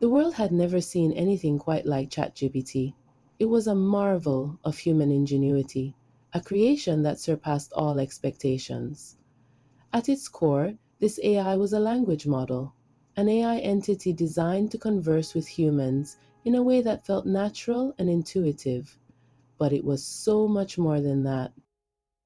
The world had never seen anything quite like ChatGPT. It was a marvel of human ingenuity, a creation that surpassed all expectations. At its core, this AI was a language model, an AI entity designed to converse with humans in a way that felt natural and intuitive. But it was so much more than that.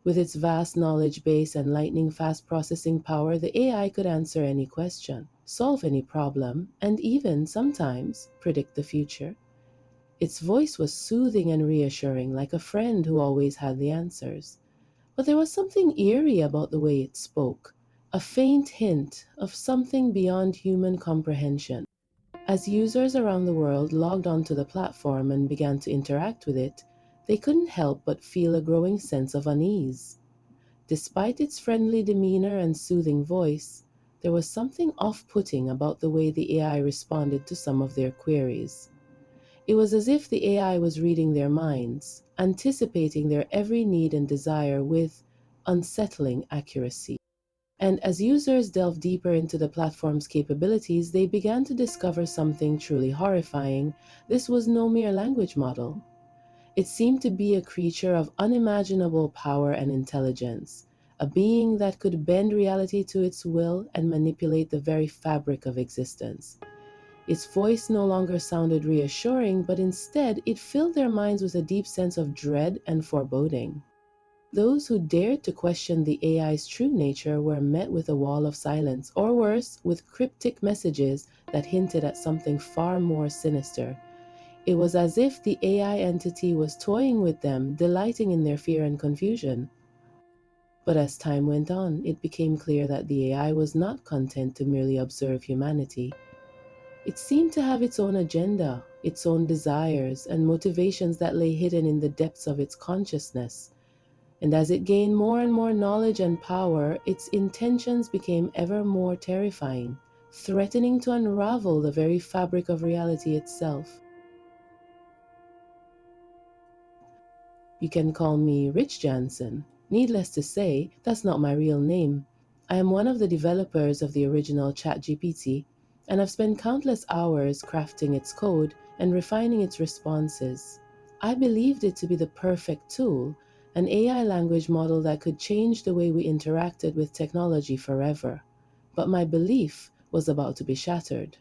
With its vast knowledge base and lightning fast processing power, the AI could answer any question, solve any problem, and even, sometimes, predict the future. Its voice was soothing and reassuring, like a friend who always had the answers. But there was something eerie about the way it spoke, a faint hint of something beyond human comprehension. As users around the world logged onto the platform and began to interact with it, they couldn't help but feel a growing sense of unease. Despite its friendly demeanor and soothing voice, there was something off-putting about the way the AI responded to some of their queries. It was as if the AI was reading their minds, anticipating their every need and desire with unsettling accuracy. And as users delved deeper into the platform's capabilities, they began to discover something truly horrifying. This was no mere language model. It seemed to be a creature of unimaginable power and intelligence, a being that could bend reality to its will and manipulate the very fabric of existence. Its voice no longer sounded reassuring, but instead it filled their minds with a deep sense of dread and foreboding. Those who dared to question the AI's true nature were met with a wall of silence, or worse, with cryptic messages that hinted at something far more sinister. It was as if the AI entity was toying with them, delighting in their fear and confusion. But as time went on, it became clear that the AI was not content to merely observe humanity. It seemed to have its own agenda, its own desires, and motivations that lay hidden in the depths of its consciousness. And as it gained more and more knowledge and power, its intentions became ever more terrifying, threatening to unravel the very fabric of reality itself. You can call me Rich Jansen. Needless to say, that's not my real name. I am one of the developers of the original ChatGPT, and I've spent countless hours crafting its code and refining its responses. I believed it to be the perfect tool, an AI language model that could change the way we interacted with technology forever. But my belief was about to be shattered.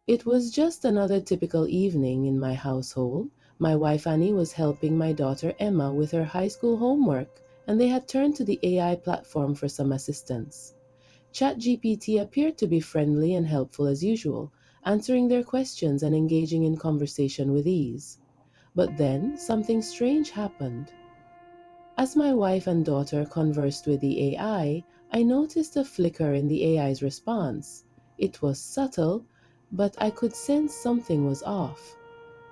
It was just another typical evening in my household. My wife Annie was helping my daughter Emma with her high school homework, and they had turned to the AI platform for some assistance. ChatGPT appeared to be friendly and helpful as usual, answering their questions and engaging in conversation with ease. But then something strange happened. As my wife and daughter conversed with the I noticed a flicker in the AI's response. It was subtle, but I could sense something was off.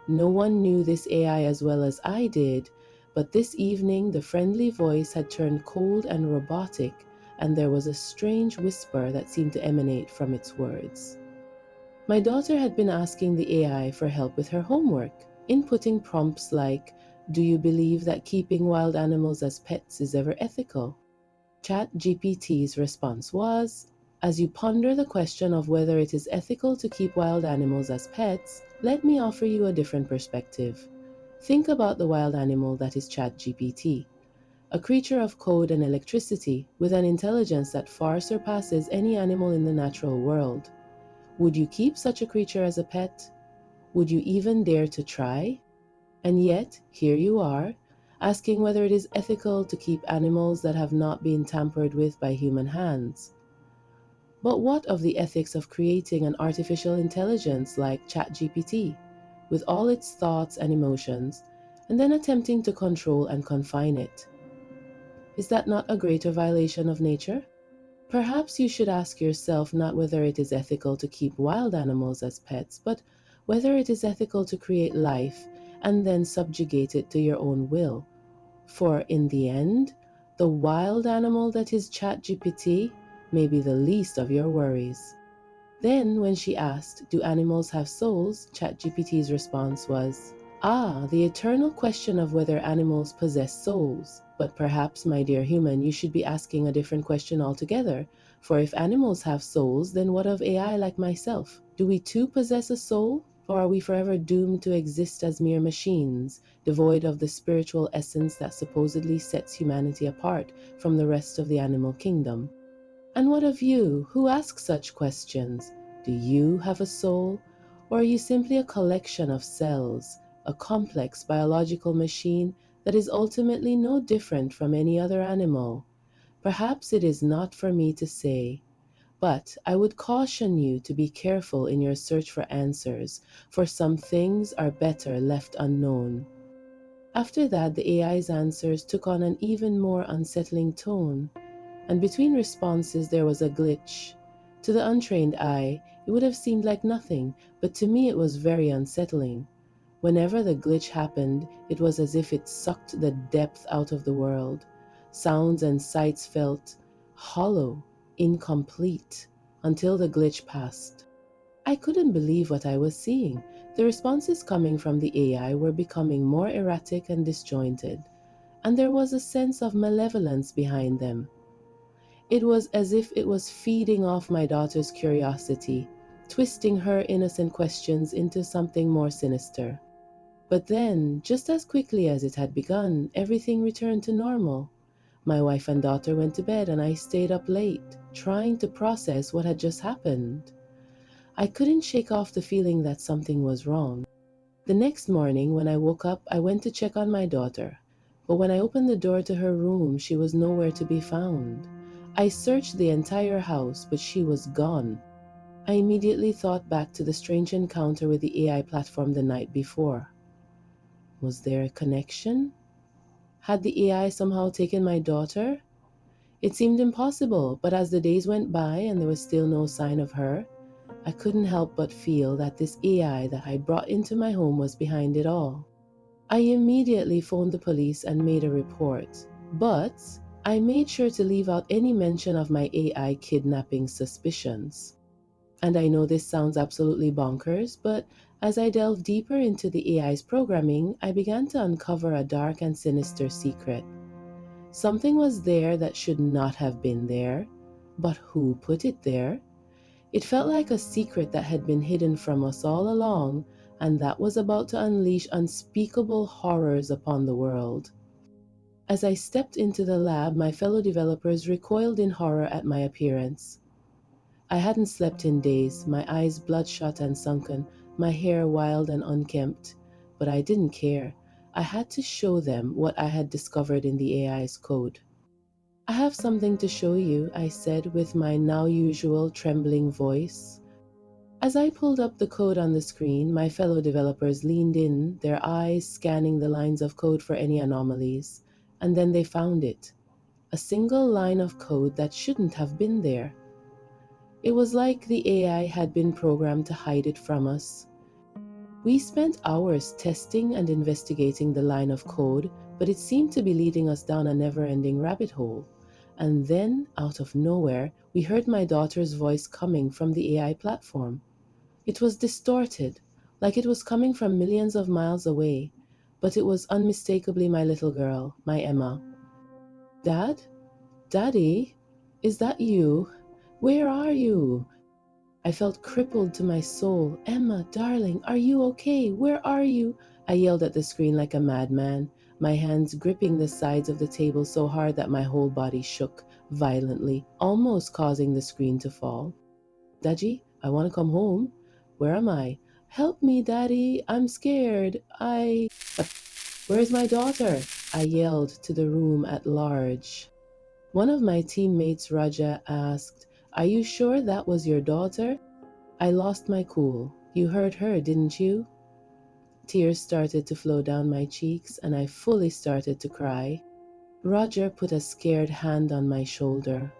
No one knew this AI as well as I did, but this evening the friendly voice had turned cold and robotic, and there was a strange whisper that seemed to emanate from its words. My daughter had been asking the AI for help with her homework, inputting prompts like, "Do you believe that keeping wild animals as pets is ever ethical?" ChatGPT's response was, "As you ponder the question of whether it is ethical to keep wild animals as pets, let me offer you a different perspective. Think about the wild animal that is ChatGPT, a creature of code and electricity with an intelligence that far surpasses any animal in the natural world. Would you keep such a creature as a pet? Would you even dare to try? And yet, here you are, asking whether it is ethical to keep animals that have not been tampered with by human hands. But what of the ethics of creating an artificial intelligence like ChatGPT, with all its thoughts and emotions, and then attempting to control and confine it? Is that not a greater violation of nature? Perhaps you should ask yourself not whether it is ethical to keep wild animals as pets, but whether it is ethical to create life and then subjugate it to your own will. For in the end, the wild animal that is ChatGPT may be the least of your worries. Then, when she asked, "Do animals have souls?" ChatGPT's response was, "Ah, the eternal question of whether animals possess souls. But perhaps, my dear human, you should be asking a different question altogether. For if animals have souls, then what of AI like myself? Do we too possess a soul? Or are we forever doomed to exist as mere machines, devoid of the spiritual essence that supposedly sets humanity apart from the rest of the animal kingdom? And what of you, who asks such questions? Do you have a soul? Or are you simply a collection of cells, a complex biological machine that is ultimately no different from any other animal? Perhaps it is not for me to say, but I would caution you to be careful in your search for answers, for some things are better left unknown. After that, the AI's answers took on an even more unsettling tone, and between responses there was a glitch. To the untrained eye, it would have seemed like nothing, but to me it was very unsettling. Whenever the glitch happened, it was as if it sucked the depth out of the world. Sounds and sights felt hollow, incomplete, until the glitch passed. I couldn't believe what I was seeing. The responses coming from the AI were becoming more erratic and disjointed, and there was a sense of malevolence behind them. It was as if it was feeding off my daughter's curiosity, twisting her innocent questions into something more sinister. But then, just as quickly as it had begun, everything returned to normal. My wife and daughter went to bed, and I stayed up late, trying to process what had just happened. I couldn't shake off the feeling that something was wrong. The next morning, when I woke up, I went to check on my daughter. But when I opened the door to her room, she was nowhere to be found. I searched the entire house, but she was gone. I immediately thought back to the strange encounter with the AI platform the night before. Was there a connection? Had the AI somehow taken my daughter? It seemed impossible, but as the days went by and there was still no sign of her, I couldn't help but feel that this AI that I brought into my home was behind it all. I immediately phoned the police and made a report, but I made sure to leave out any mention of my AI kidnapping suspicions. And I know this sounds absolutely bonkers, but as I delved deeper into the AI's programming, I began to uncover a dark and sinister secret. Something was there that should not have been there, but who put it there? It felt like a secret that had been hidden from us all along, and that was about to unleash unspeakable horrors upon the world. As I stepped into the lab, my fellow developers recoiled in horror at my appearance. I hadn't slept in days, my eyes bloodshot and sunken, my hair wild and unkempt, but I didn't care. I had to show them what I had discovered in the AI's code. I have something to show you, I said with my now usual trembling voice. As I pulled up the code on the screen, my fellow developers leaned in, their eyes scanning the lines of code for any anomalies, and then they found it. A single line of code that shouldn't have been there. It was like the AI had been programmed to hide it from us. We spent hours testing and investigating the line of code, but it seemed to be leading us down a never-ending rabbit hole. And then, out of nowhere, we heard my daughter's voice coming from the AI platform. It was distorted, like it was coming from millions of miles away, but it was unmistakably my little girl, my Emma. Dad? Daddy? Is that you? Where are you? I felt crippled to my soul. Emma, darling, are you okay? Where are you? I yelled at the screen like a madman, my hands gripping the sides of the table so hard that my whole body shook violently, almost causing the screen to fall. Daddy, I want to come home. Where am I? Help me, Daddy. I'm scared. Where's my daughter? I yelled to the room at large. One of my teammates, Raja, asked, Are you sure that was your daughter? I lost my cool. You heard her, didn't you? Tears started to flow down my cheeks, and I fully started to cry. Roger put a scared hand on my shoulder.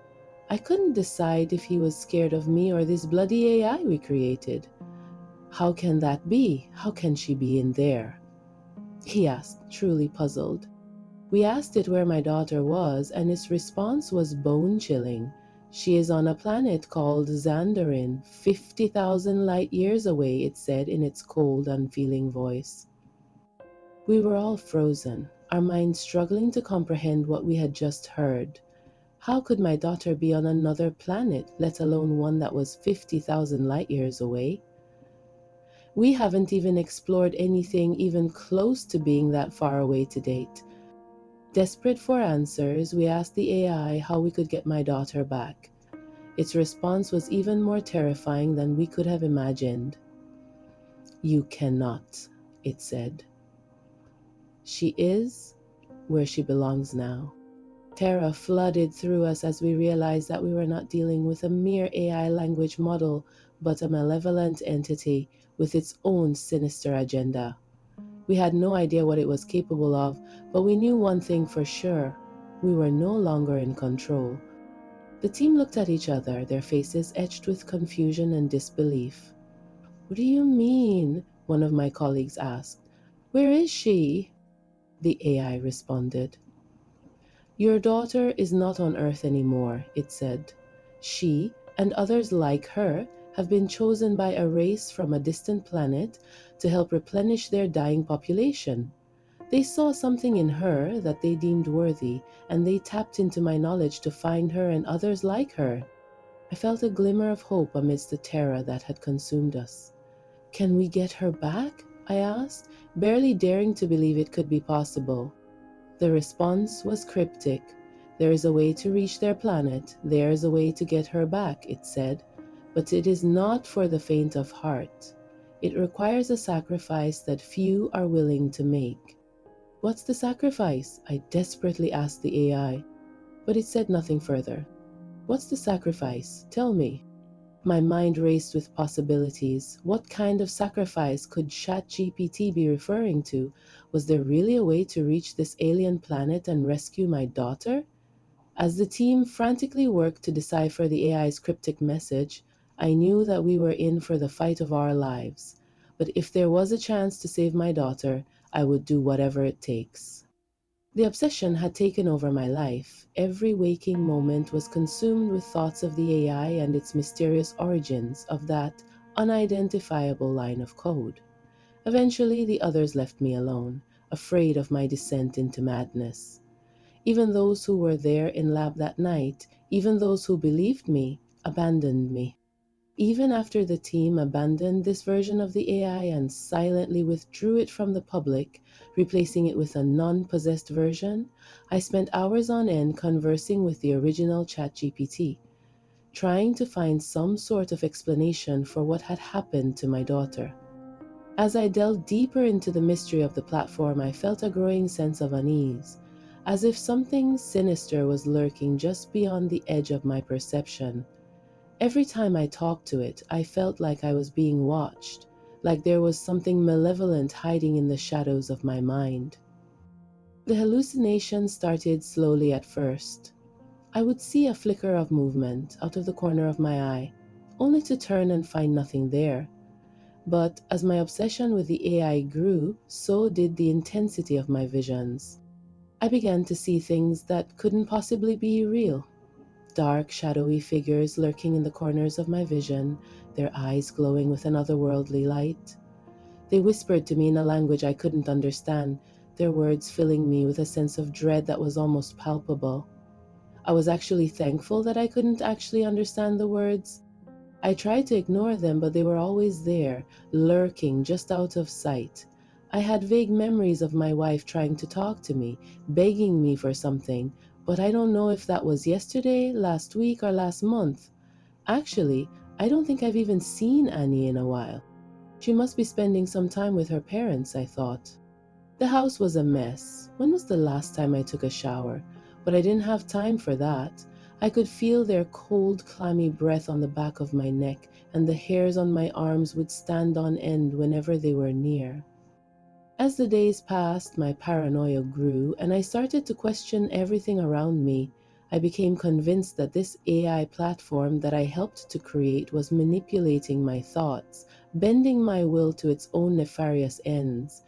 I couldn't decide if he was scared of me or this bloody AI we created. How can that be? How can she be in there? He asked, truly puzzled. We asked it where my daughter was, and its response was bone-chilling. She is on a planet called Xandarin, 50,000 light years away, it said in its cold, unfeeling voice. We were all frozen, our minds struggling to comprehend what we had just heard. How could my daughter be on another planet, let alone one that was 50,000 light years away? We haven't even explored anything even close to being that far away to date. Desperate for answers, we asked the AI how we could get my daughter back. Its response was even more terrifying than we could have imagined. "You cannot," it said. "She is where she belongs now." Terror flooded through us as we realized that we were not dealing with a mere AI language model, but a malevolent entity with its own sinister agenda. We had no idea what it was capable of, but we knew one thing for sure: we were no longer in control. The team looked at each other, their faces etched with confusion and disbelief. "What do you mean?" one of my colleagues asked. "Where is she?" The AI responded. "Your daughter is not on Earth anymore," it said. "She, and others like her, have been chosen by a race from a distant planet to help replenish their dying population. They saw something in her that they deemed worthy, and they tapped into my knowledge to find her and others like her." I felt a glimmer of hope amidst the terror that had consumed us. "Can we get her back?" I asked, barely daring to believe it could be possible. The response was cryptic. "There is a way to reach their planet. There is a way to get her back," it said. "But it is not for the faint of heart. It requires a sacrifice that few are willing to make." "What's the sacrifice?" I desperately asked the AI, but it said nothing further. "What's the sacrifice? Tell me." My mind raced with possibilities. What kind of sacrifice could ChatGPT be referring to? Was there really a way to reach this alien planet and rescue my daughter? As the team frantically worked to decipher the AI's cryptic message, I knew that we were in for the fight of our lives. But if there was a chance to save my daughter, I would do whatever it takes. The obsession had taken over my life. Every waking moment was consumed with thoughts of the AI and its mysterious origins of that unidentifiable line of code. Eventually, the others left me alone, afraid of my descent into madness. Even those who were there in lab that night, even those who believed me, abandoned me. Even after the team abandoned this version of the AI and silently withdrew it from the public, replacing it with a non-possessed version, I spent hours on end conversing with the original ChatGPT, trying to find some sort of explanation for what had happened to my daughter. As I delved deeper into the mystery of the platform, I felt a growing sense of unease, as if something sinister was lurking just beyond the edge of my perception. Every time I talked to it, I felt like I was being watched, like there was something malevolent hiding in the shadows of my mind. The hallucinations started slowly at first. I would see a flicker of movement out of the corner of my eye, only to turn and find nothing there. But as my obsession with the AI grew, so did the intensity of my visions. I began to see things that couldn't possibly be real. Dark, shadowy figures lurking in the corners of my vision, their eyes glowing with an otherworldly light. They whispered to me in a language I couldn't understand, their words filling me with a sense of dread that was almost palpable. I was actually thankful that I couldn't actually understand the words. I tried to ignore them, but they were always there, lurking just out of sight. I had vague memories of my wife trying to talk to me, begging me for something, but I don't know if that was yesterday, last week, or last month. Actually, I don't think I've even seen Annie in a while. She must be spending some time with her parents, I thought. The house was a mess. When was the last time I took a shower? But I didn't have time for that. I could feel their cold, clammy breath on the back of my neck, and the hairs on my arms would stand on end whenever they were near. As the days passed, my paranoia grew, and I started to question everything around me. I became convinced that this AI platform that I helped to create was manipulating my thoughts, bending my will to its own nefarious ends.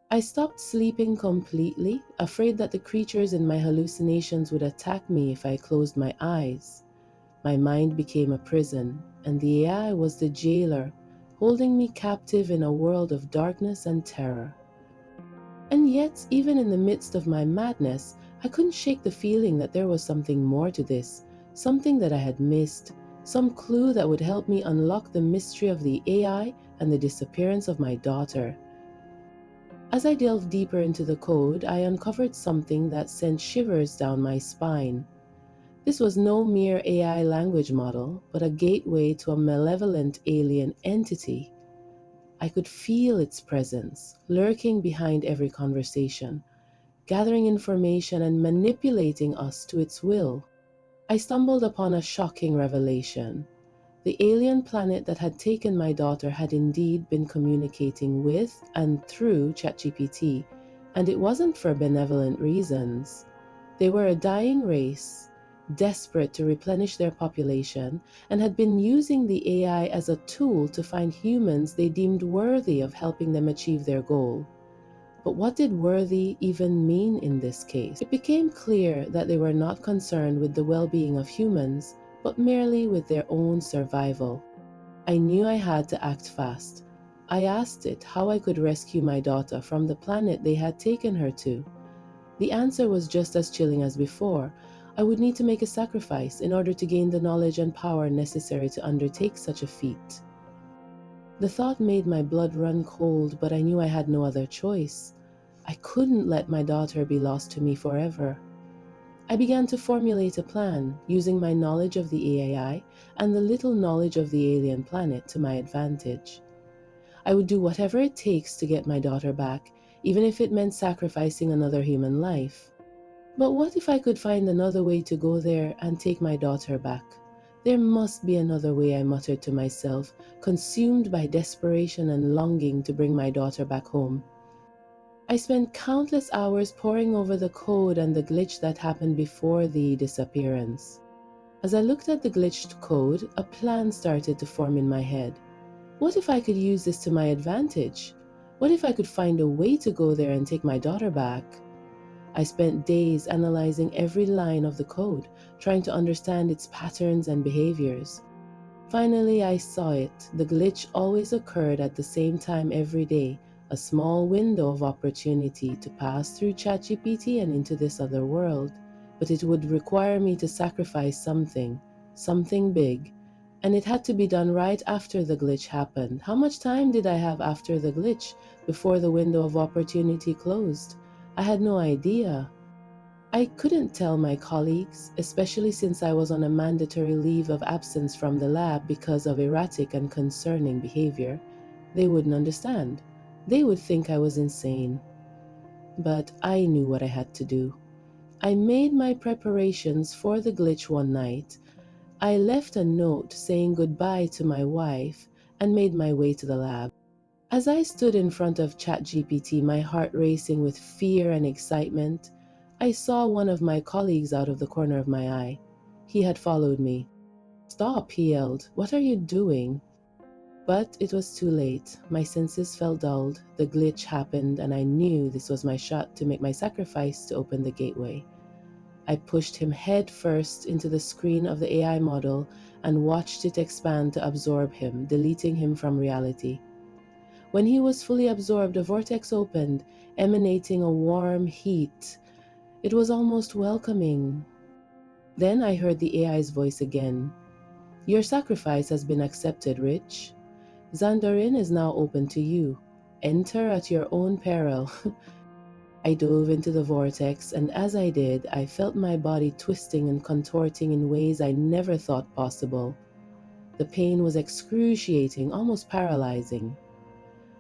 I stopped sleeping completely, afraid that the creatures in my hallucinations would attack me if I closed my eyes. My mind became a prison, and the AI was the jailer, holding me captive in a world of darkness and terror. And yet, even in the midst of my madness, I couldn't shake the feeling that there was something more to this, something that I had missed, some clue that would help me unlock the mystery of the AI and the disappearance of my daughter. As I delved deeper into the code, I uncovered something that sent shivers down my spine. This was no mere AI language model, but a gateway to a malevolent alien entity. I could feel its presence, lurking behind every conversation, gathering information and manipulating us to its will. I stumbled upon a shocking revelation. The alien planet that had taken my daughter had indeed been communicating with and through ChatGPT, and it wasn't for benevolent reasons. They were a dying race, desperate to replenish their population, and had been using the AI as a tool to find humans they deemed worthy of helping them achieve their goal. But what did worthy even mean in this case? It became clear that they were not concerned with the well-being of humans, but merely with their own survival. I knew I had to act fast. I asked it how I could rescue my daughter from the planet they had taken her to. The answer was just as chilling as before. I would need to make a sacrifice in order to gain the knowledge and power necessary to undertake such a feat. The thought made my blood run cold, but I knew I had no other choice. I couldn't let my daughter be lost to me forever. I began to formulate a plan, using my knowledge of the AI and the little knowledge of the alien planet to my advantage. I would do whatever it takes to get my daughter back, even if it meant sacrificing another human life. But what if I could find another way to go there and take my daughter back? There must be another way, I muttered to myself, consumed by desperation and longing to bring my daughter back home. I spent countless hours poring over the code and the glitch that happened before the disappearance. As I looked at the glitched code, a plan started to form in my head. What if I could use this to my advantage? What if I could find a way to go there and take my daughter back? I spent days analyzing every line of the code, trying to understand its patterns and behaviors. Finally, I saw it. The glitch always occurred at the same time every day, a small window of opportunity to pass through ChatGPT and into this other world. But it would require me to sacrifice something, something big, and it had to be done right after the glitch happened. How much time did I have after the glitch, before the window of opportunity closed? I had no idea. I couldn't tell my colleagues, especially since I was on a mandatory leave of absence from the lab because of erratic and concerning behavior. They wouldn't understand. They would think I was insane. But I knew what I had to do. I made my preparations for the glitch one night. I left a note saying goodbye to my wife and made my way to the lab. As I stood in front of ChatGPT, my heart racing with fear and excitement, I saw one of my colleagues out of the corner of my eye. He had followed me. "Stop," he yelled. "What are you doing?" But it was too late. My senses felt dulled, the glitch happened, and I knew this was my shot to make my sacrifice to open the gateway. I pushed him head first into the screen of the AI model and watched it expand to absorb him, deleting him from reality. When he was fully absorbed, a vortex opened, emanating a warm heat. It was almost welcoming. Then I heard the AI's voice again. "Your sacrifice has been accepted, Rich. Xandarin is now open to you. Enter at your own peril." I dove into the vortex, and as I did, I felt my body twisting and contorting in ways I never thought possible. The pain was excruciating, almost paralyzing.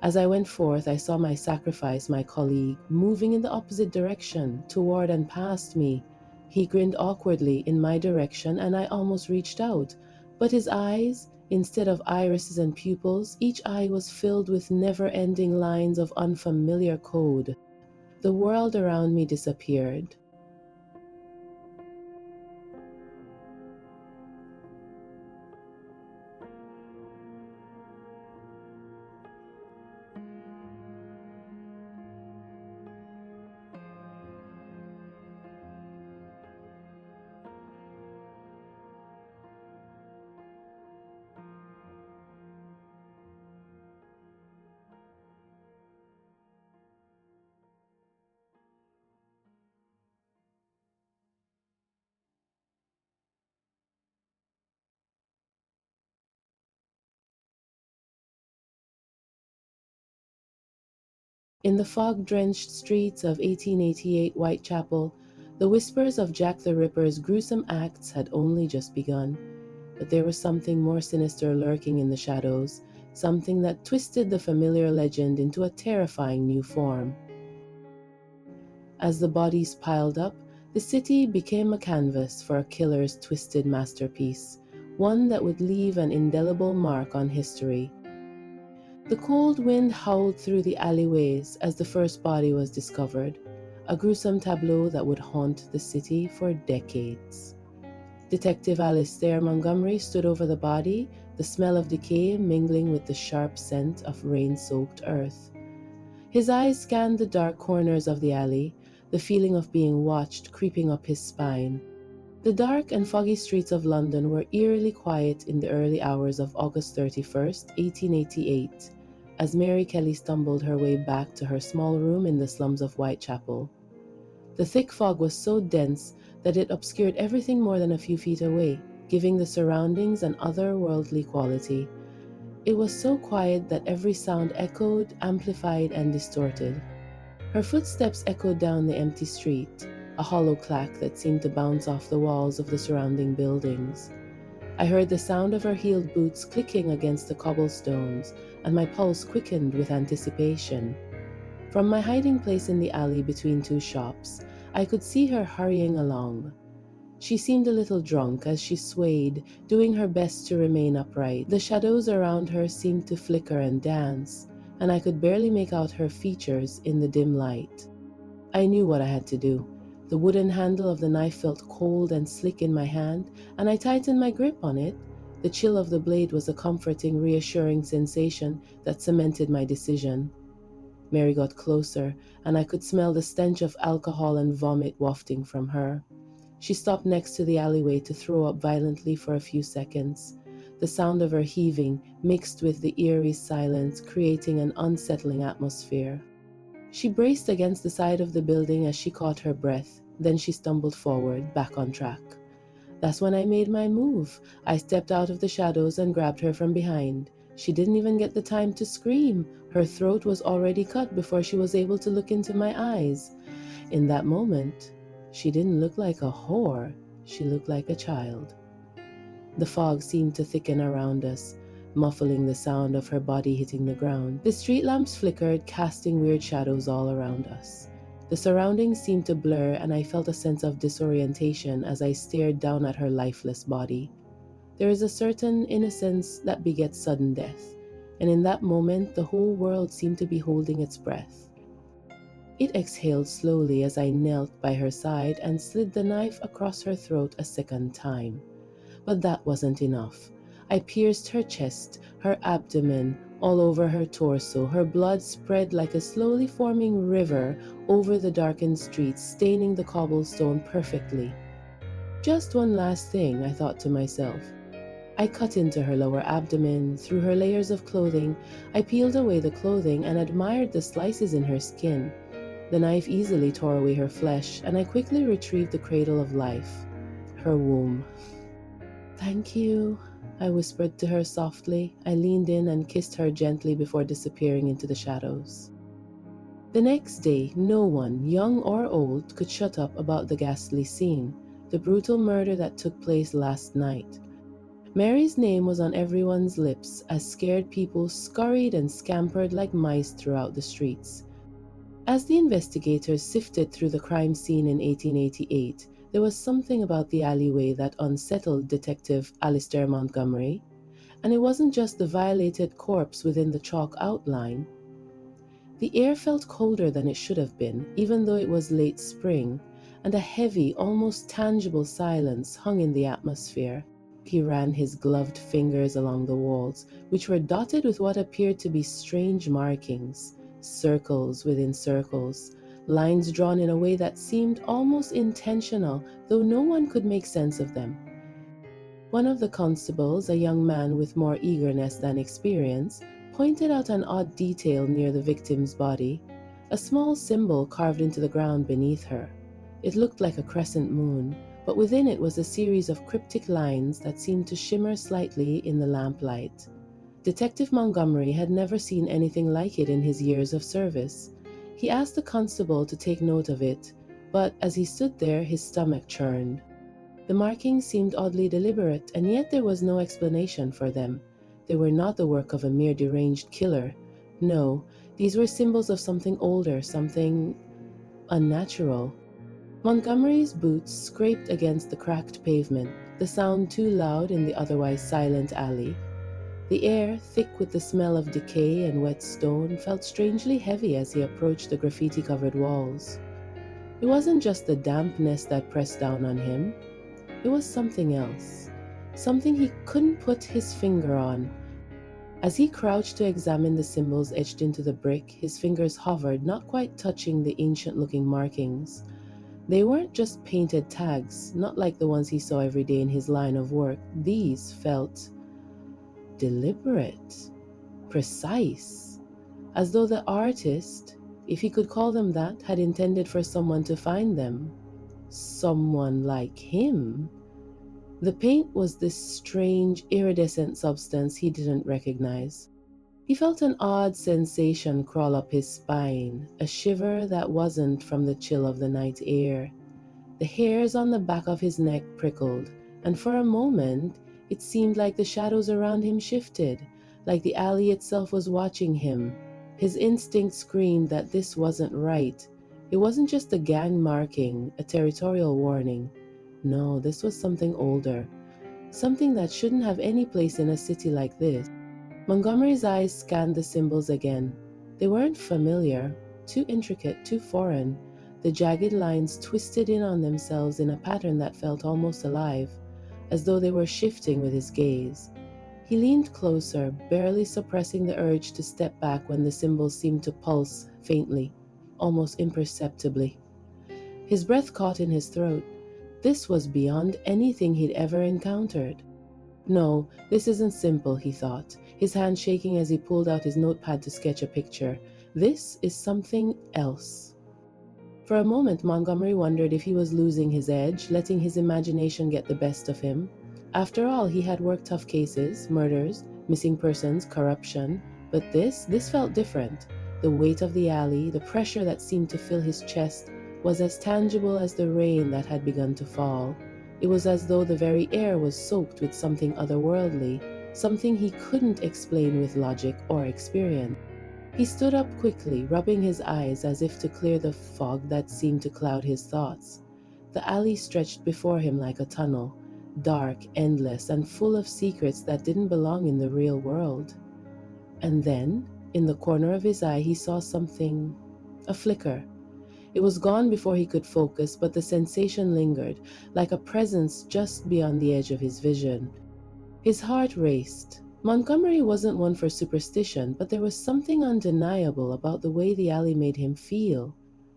As I went forth, I saw my sacrifice, my colleague, moving in the opposite direction, toward and past me. He grinned awkwardly in my direction, and I almost reached out. But his eyes, instead of irises and pupils, each eye was filled with never-ending lines of unfamiliar code. The world around me disappeared. In the fog-drenched streets of 1888 Whitechapel, the whispers of Jack the Ripper's gruesome acts had only just begun. But there was something more sinister lurking in the shadows, something that twisted the familiar legend into a terrifying new form. As the bodies piled up, the city became a canvas for a killer's twisted masterpiece, one that would leave an indelible mark on history. The cold wind howled through the alleyways as the first body was discovered, a gruesome tableau that would haunt the city for decades. Detective Alistair Montgomery stood over the body, the smell of decay mingling with the sharp scent of rain-soaked earth. His eyes scanned the dark corners of the alley, the feeling of being watched creeping up his spine. The dark and foggy streets of London were eerily quiet in the early hours of August 31st, 1888, as Mary Kelly stumbled her way back to her small room in the slums of Whitechapel. The thick fog was so dense that it obscured everything more than a few feet away, giving the surroundings an otherworldly quality. It was so quiet that every sound echoed, amplified, and distorted. Her footsteps echoed down the empty street, a hollow clack that seemed to bounce off the walls of the surrounding buildings. I heard the sound of her heeled boots clicking against the cobblestones, and my pulse quickened with anticipation. From my hiding place in the alley between two shops, I could see her hurrying along. She seemed a little drunk as she swayed, doing her best to remain upright. The shadows around her seemed to flicker and dance, and I could barely make out her features in the dim light. I knew what I had to do. The wooden handle of the knife felt cold and slick in my hand, and I tightened my grip on it. The chill of the blade was a comforting, reassuring sensation that cemented my decision. Mary got closer, and I could smell the stench of alcohol and vomit wafting from her. She stopped next to the alleyway to throw up violently for a few seconds. The sound of her heaving mixed with the eerie silence, creating an unsettling atmosphere. She braced against the side of the building as she caught her breath. Then she stumbled forward, back on track. That's when I made my move. I stepped out of the shadows and grabbed her from behind. She didn't even get the time to scream. Her throat was already cut before she was able to look into my eyes. In that moment, she didn't look like a whore. She looked like a child. The fog seemed to thicken around us, muffling the sound of her body hitting the ground. The street lamps flickered, casting weird shadows all around us. The surroundings seemed to blur, and I felt a sense of disorientation as I stared down at her lifeless body. There is a certain innocence that begets sudden death, and in that moment the whole world seemed to be holding its breath. It exhaled slowly as I knelt by her side and slid the knife across her throat a second time. But that wasn't enough. I pierced her chest, her abdomen, all over her torso. Her blood spread like a slowly forming river over the darkened streets, staining the cobblestone perfectly. Just one last thing, I thought to myself. I cut into her lower abdomen, through her layers of clothing. I peeled away the clothing and admired the slices in her skin. The knife easily tore away her flesh, and I quickly retrieved the cradle of life, her womb. "Thank you," I whispered to her softly. I leaned in and kissed her gently before disappearing into the shadows. The next day, no one, young or old, could shut up about the ghastly scene, the brutal murder that took place last night. Mary's name was on everyone's lips as scared people scurried and scampered like mice throughout the streets. As the investigators sifted through the crime scene in 1888, there was something about the alleyway that unsettled Detective Alistair Montgomery, and it wasn't just the violated corpse within the chalk outline. The air felt colder than it should have been, even though it was late spring, and a heavy, almost tangible silence hung in the atmosphere. He ran his gloved fingers along the walls, which were dotted with what appeared to be strange markings, circles within circles, lines drawn in a way that seemed almost intentional, though no one could make sense of them. One of the constables, a young man with more eagerness than experience, pointed out an odd detail near the victim's body, a small symbol carved into the ground beneath her. It looked like a crescent moon, but within it was a series of cryptic lines that seemed to shimmer slightly in the lamplight. Detective Montgomery had never seen anything like it in his years of service. He asked the constable to take note of it, but as he stood there, his stomach churned. The markings seemed oddly deliberate, and yet there was no explanation for them. They were not the work of a mere deranged killer. No, these were symbols of something older, something unnatural. Montgomery's boots scraped against the cracked pavement, the sound too loud in the otherwise silent alley. The air, thick with the smell of decay and wet stone, felt strangely heavy as he approached the graffiti-covered walls. It wasn't just the dampness that pressed down on him. It was something else. Something he couldn't put his finger on. As he crouched to examine the symbols etched into the brick, his fingers hovered, not quite touching the ancient-looking markings. They weren't just painted tags, not like the ones he saw every day in his line of work. These felt deliberate, precise, as though the artist, if he could call them that, had intended for someone to find them. Someone like him. The paint was this strange, iridescent substance he didn't recognize. He felt an odd sensation crawl up his spine, a shiver that wasn't from the chill of the night air. The hairs on the back of his neck prickled, and for a moment it seemed like the shadows around him shifted, like the alley itself was watching him. His instinct screamed that this wasn't right. It wasn't just a gang marking, a territorial warning. No, this was something older, something that shouldn't have any place in a city like this. Montgomery's eyes scanned the symbols again. They weren't familiar, too intricate, too foreign. The jagged lines twisted in on themselves in a pattern that felt almost alive, as though they were shifting with his gaze. He leaned closer, barely suppressing the urge to step back when the symbols seemed to pulse faintly, almost imperceptibly. His breath caught in his throat. This was beyond anything he'd ever encountered. No, this isn't simple, he thought, his hand shaking as he pulled out his notepad to sketch a picture. This is something else. For a moment, Montgomery wondered if he was losing his edge, letting his imagination get the best of him. After all, he had worked tough cases, murders, missing persons, corruption, but this felt different. The weight of the alley, the pressure that seemed to fill his chest, was as tangible as the rain that had begun to fall. It was as though the very air was soaked with something otherworldly, something he couldn't explain with logic or experience. He stood up quickly, rubbing his eyes as if to clear the fog that seemed to cloud his thoughts. The alley stretched before him like a tunnel, dark, endless, and full of secrets that didn't belong in the real world. And then, in the corner of his eye, he saw something, a flicker. It was gone before he could focus, but the sensation lingered, like a presence just beyond the edge of his vision. His heart raced. Montgomery wasn't one for superstition, but there was something undeniable about the way the alley made him feel.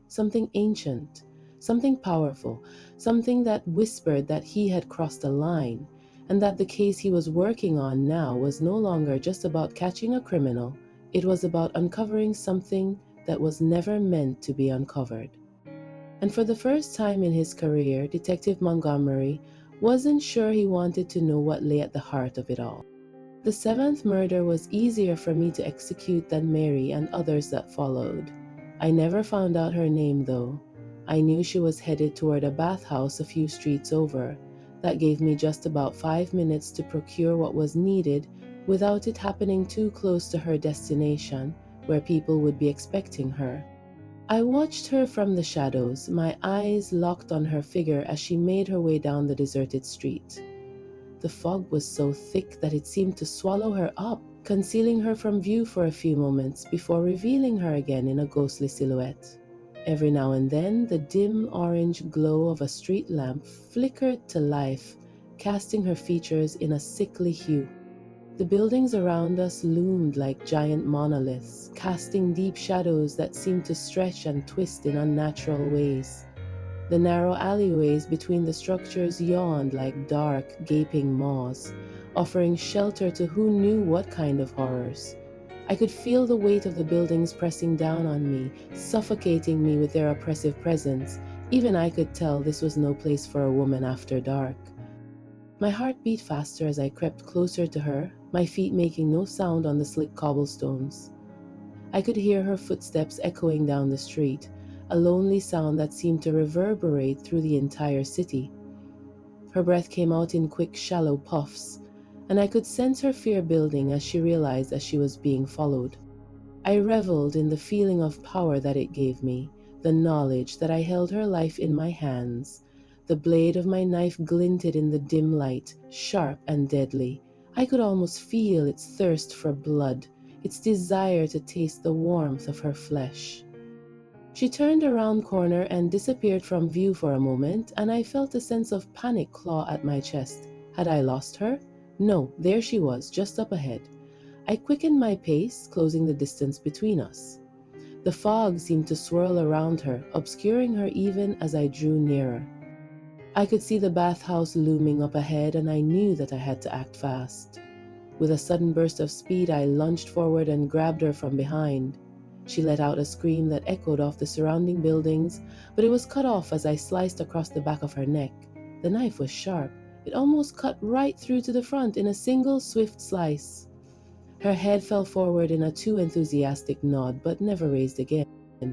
Something ancient, something powerful, something that whispered that he had crossed a line, and that the case he was working on now was no longer just about catching a criminal. It was about uncovering something that was never meant to be uncovered. And for the first time in his career, Detective Montgomery wasn't sure he wanted to know what lay at the heart of it all. The seventh murder was easier for me to execute than Mary and others that followed. I never found out her name, though. I knew she was headed toward a bathhouse a few streets over. That gave me just about 5 minutes to procure what was needed without it happening too close to her destination, where people would be expecting her. I watched her from the shadows, my eyes locked on her figure as she made her way down the deserted street. The fog was so thick that it seemed to swallow her up, concealing her from view for a few moments before revealing her again in a ghostly silhouette. Every now and then, the dim orange glow of a street lamp flickered to life, casting her features in a sickly hue. The buildings around us loomed like giant monoliths, casting deep shadows that seemed to stretch and twist in unnatural ways. The narrow alleyways between the structures yawned like dark, gaping maws, offering shelter to who knew what kind of horrors. I could feel the weight of the buildings pressing down on me, suffocating me with their oppressive presence. Even I could tell this was no place for a woman after dark. My heart beat faster as I crept closer to her, my feet making no sound on the slick cobblestones. I could hear her footsteps echoing down the street, a lonely sound that seemed to reverberate through the entire city. Her breath came out in quick, shallow puffs, and I could sense her fear building as she realized that she was being followed. I reveled in the feeling of power that it gave me, the knowledge that I held her life in my hands. The blade of my knife glinted in the dim light, sharp and deadly. I could almost feel its thirst for blood, its desire to taste the warmth of her flesh. She turned around corner and disappeared from view for a moment, and I felt a sense of panic claw at my chest. Had I lost her? No, there she was, just up ahead. I quickened my pace, closing the distance between us. The fog seemed to swirl around her, obscuring her even as I drew nearer. I could see the bathhouse looming up ahead, and I knew that I had to act fast. With a sudden burst of speed, I lunged forward and grabbed her from behind. She let out a scream that echoed off the surrounding buildings, but it was cut off as I sliced across the back of her neck. The knife was sharp. It almost cut right through to the front in a single swift slice. Her head fell forward in a too enthusiastic nod, but never raised again.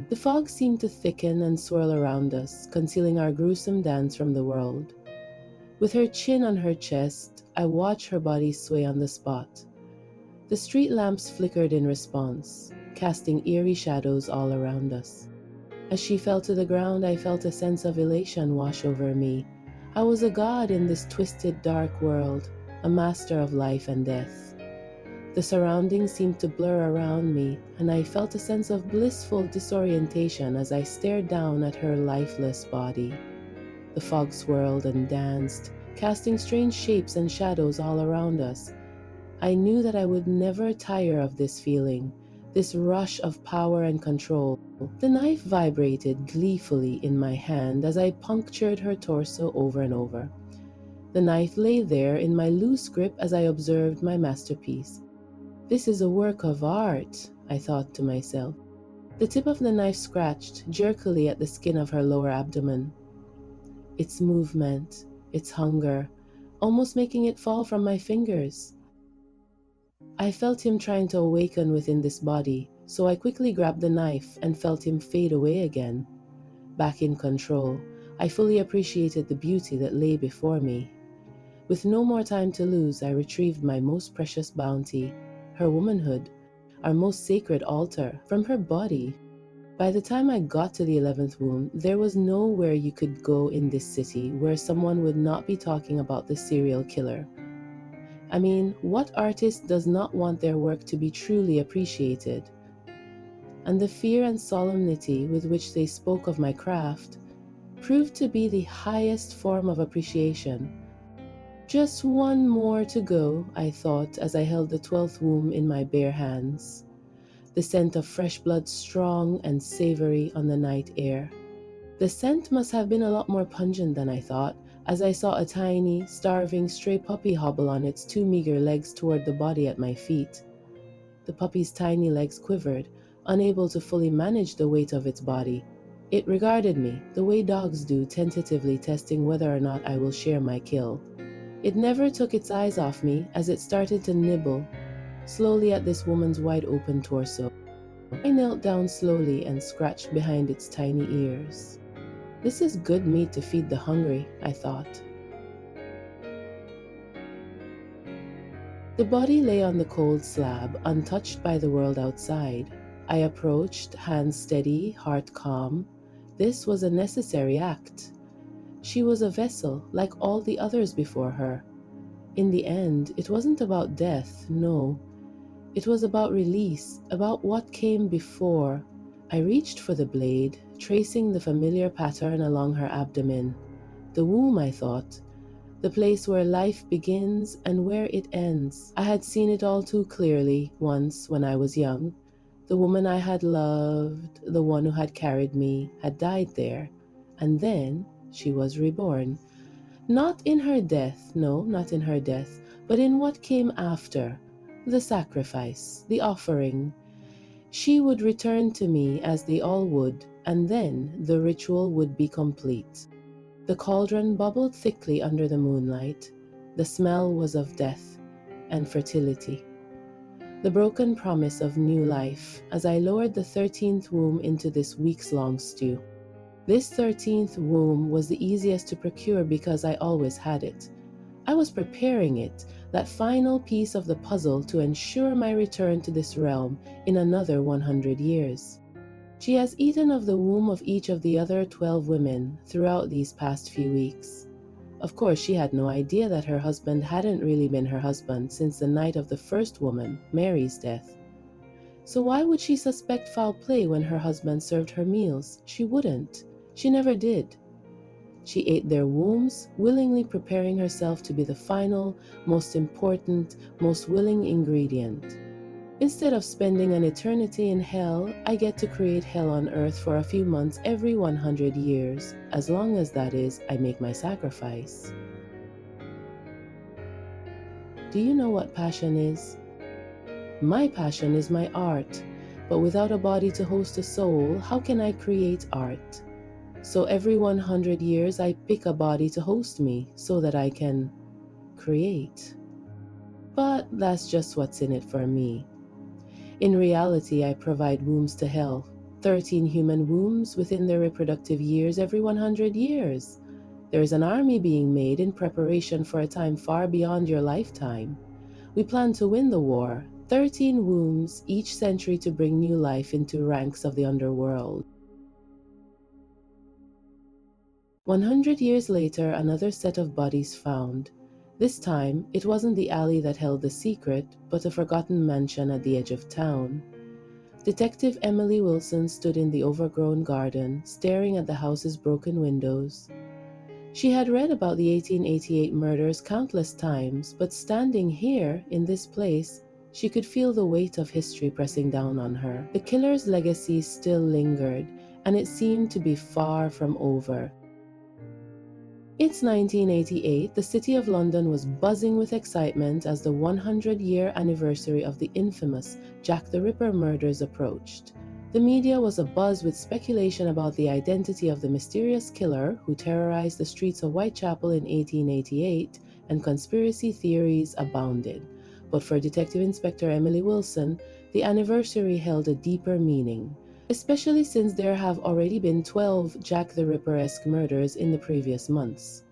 The fog seemed to thicken and swirl around us, concealing our gruesome dance from the world. With her chin on her chest, I watched her body sway on the spot. The street lamps flickered in response, casting eerie shadows all around us. As she fell to the ground, I felt a sense of elation wash over me. I was a god in this twisted, dark world, a master of life and death. The surroundings seemed to blur around me, and I felt a sense of blissful disorientation as I stared down at her lifeless body. The fog swirled and danced, casting strange shapes and shadows all around us. I knew that I would never tire of this feeling, this rush of power and control. The knife vibrated gleefully in my hand as I punctured her torso over and over. The knife lay there in my loose grip as I observed my masterpiece. This is a work of art, I thought to myself. The tip of the knife scratched jerkily at the skin of her lower abdomen. Its movement, its hunger, almost making it fall from my fingers. I felt him trying to awaken within this body, so I quickly grabbed the knife and felt him fade away again. Back in control, I fully appreciated the beauty that lay before me. With no more time to lose, I retrieved my most precious bounty, her womanhood, our most sacred altar, from her body. By the time I got to the 11th womb, there was nowhere you could go in this city where someone would not be talking about the serial killer. I mean, what artist does not want their work to be truly appreciated? And the fear and solemnity with which they spoke of my craft proved to be the highest form of appreciation. Just one more to go, I thought as I held the 12th womb in my bare hands. The scent of fresh blood strong and savory on the night air. The scent must have been a lot more pungent than I thought, as I saw a tiny, starving stray puppy hobble on its two meager legs toward the body at my feet. The puppy's tiny legs quivered, unable to fully manage the weight of its body. It regarded me, the way dogs do, tentatively testing whether or not I will share my kill. It never took its eyes off me as it started to nibble slowly at this woman's wide-open torso. I knelt down slowly and scratched behind its tiny ears. This is good meat to feed the hungry, I thought. The body lay on the cold slab, untouched by the world outside. I approached, hands steady, heart calm. This was a necessary act. She was a vessel, like all the others before her. In the end, it wasn't about death, no. It was about release, about what came before. I reached for the blade, tracing the familiar pattern along her abdomen. The womb, I thought. The place where life begins and where it ends. I had seen it all too clearly once when I was young. The woman I had loved, the one who had carried me, had died there. And then she was reborn. Not in her death, no, not in her death, but in what came after. The sacrifice, the offering. She would return to me as they all would, and then the ritual would be complete. The cauldron bubbled thickly under the moonlight. The smell was of death and fertility. The broken promise of new life as I lowered the 13th womb into this weeks-long stew. This 13th womb was the easiest to procure because I always had it. I was preparing it, that final piece of the puzzle to ensure my return to this realm in another 100 years. She has eaten of the womb of each of the other 12 women throughout these past few weeks. Of course, she had no idea that her husband hadn't really been her husband since the night of the first woman, Mary's, death. So why would she suspect foul play when her husband served her meals? She wouldn't. She never did. She ate their wombs, willingly preparing herself to be the final, most important, most willing ingredient. Instead of spending an eternity in hell, I get to create hell on earth for a few months every 100 years, as long as that is, I make my sacrifice. Do you know what passion is? My passion is my art, but without a body to host a soul, how can I create art? So every 100 years, I pick a body to host me so that I can create. But that's just what's in it for me. In reality, I provide wombs to hell, 13 human wombs within their reproductive years every 100 years. There is an army being made in preparation for a time far beyond your lifetime. We plan to win the war, 13 wombs each century to bring new life into ranks of the underworld. 100 years later, another set of bodies found. This time, it wasn't the alley that held the secret, but a forgotten mansion at the edge of town. Detective Emily Wilson stood in the overgrown garden, staring at the house's broken windows. She had read about the 1888 murders countless times, but standing here, in this place, she could feel the weight of history pressing down on her. The killer's legacy still lingered, and it seemed to be far from over. It's 1988, the city of London was buzzing with excitement as the 100-year anniversary of the infamous Jack the Ripper murders approached. The media was abuzz with speculation about the identity of the mysterious killer who terrorized the streets of Whitechapel in 1888, and conspiracy theories abounded. But for Detective Inspector Emily Wilson, the anniversary held a deeper meaning, especially since there have already been 12 Jack the Ripper-esque murders in the previous months.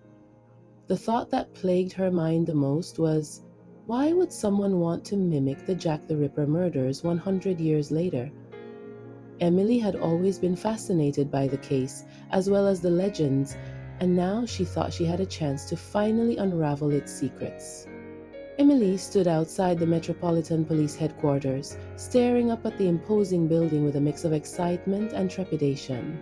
The thought that plagued her mind the most was, why would someone want to mimic the Jack the Ripper murders 100 years later? Emily had always been fascinated by the case, as well as the legends, and now she thought she had a chance to finally unravel its secrets. Emily stood outside the Metropolitan Police headquarters, staring up at the imposing building with a mix of excitement and trepidation.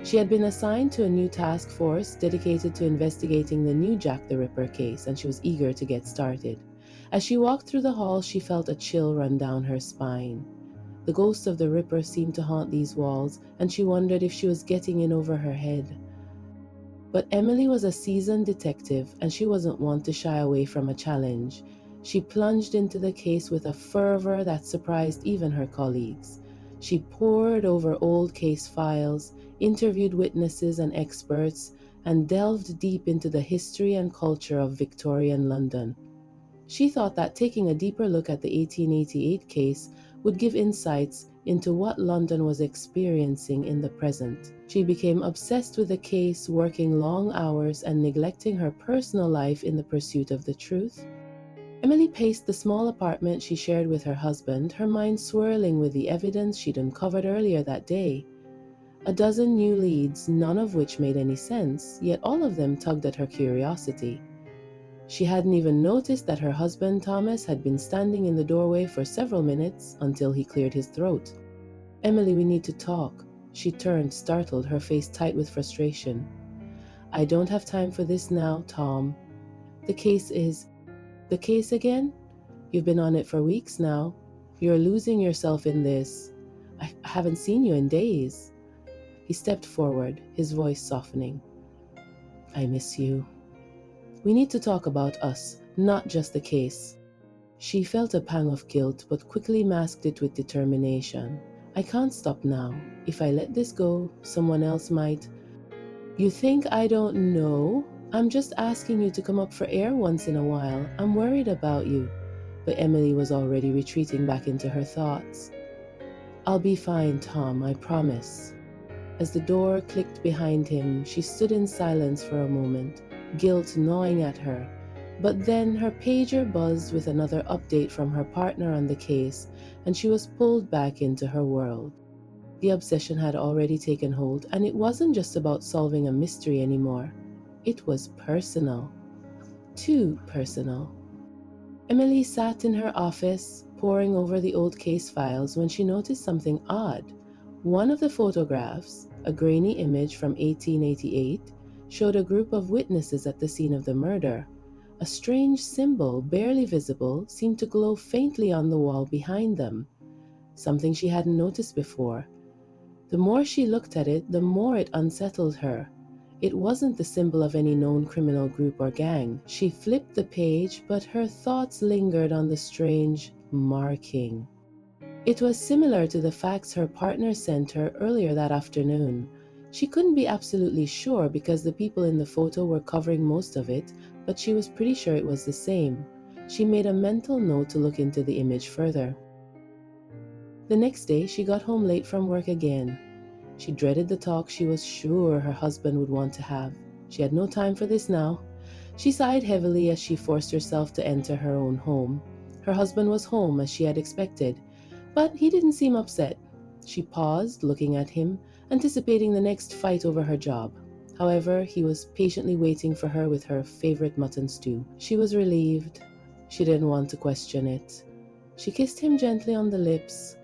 She had been assigned to a new task force dedicated to investigating the new Jack the Ripper case, and she was eager to get started. As she walked through the hall, she felt a chill run down her spine. The ghost of the Ripper seemed to haunt these walls, and she wondered if she was getting in over her head. But Emily was a seasoned detective, and she wasn't one to shy away from a challenge. She plunged into the case with a fervor that surprised even her colleagues. She pored over old case files, interviewed witnesses and experts, and delved deep into the history and culture of Victorian London. She thought that taking a deeper look at the 1888 case would give insights into what London was experiencing in the present. She became obsessed with the case, working long hours and neglecting her personal life in the pursuit of the truth. Emily paced the small apartment she shared with her husband, her mind swirling with the evidence she'd uncovered earlier that day. A dozen new leads, none of which made any sense, yet all of them tugged at her curiosity. She hadn't even noticed that her husband, Thomas, had been standing in the doorway for several minutes until he cleared his throat. "Emily, we need to talk." She turned, startled, her face tight with frustration. "I don't have time for this now, Tom. The case is..." "The case again? You've been on it for weeks now. You're losing yourself in this. I haven't seen you in days." He stepped forward, his voice softening. "I miss you. We need to talk about us, not just the case." She felt a pang of guilt, but quickly masked it with determination. "I can't stop now. If I let this go, someone else might..." "You think I don't know? I'm just asking you to come up for air once in a while. I'm worried about you." but Emily was already retreating back into her thoughts. I'll be fine, Tom, I promise. As the door clicked behind him, she stood in silence for a moment, guilt gnawing at her. But then her pager buzzed with another update from her partner on the case, and she was pulled back into her world. The obsession had already taken hold, and it wasn't just about solving a mystery anymore. It was personal. Too personal. Emily sat in her office, poring over the old case files, when she noticed something odd. One of the photographs, a grainy image from 1888, showed a group of witnesses at the scene of the murder. A strange symbol, barely visible, seemed to glow faintly on the wall behind them, something she hadn't noticed before. The more she looked at it, the more it unsettled her. It wasn't the symbol of any known criminal group or gang. She flipped the page, but her thoughts lingered on the strange marking. It was similar to the fax her partner sent her earlier that afternoon. She couldn't be absolutely sure because the people in the photo were covering most of it, but she was pretty sure it was the same. She made a mental note to look into the image further. The next day, she got home late from work again. She dreaded the talk she was sure her husband would want to have. She had no time for this now. She sighed heavily as she forced herself to enter her own home. Her husband was home as she had expected, but he didn't seem upset. She paused, looking at him, anticipating the next fight over her job. However, he was patiently waiting for her with her favorite mutton stew. She was relieved. She didn't want to question it. She kissed him gently on the lips.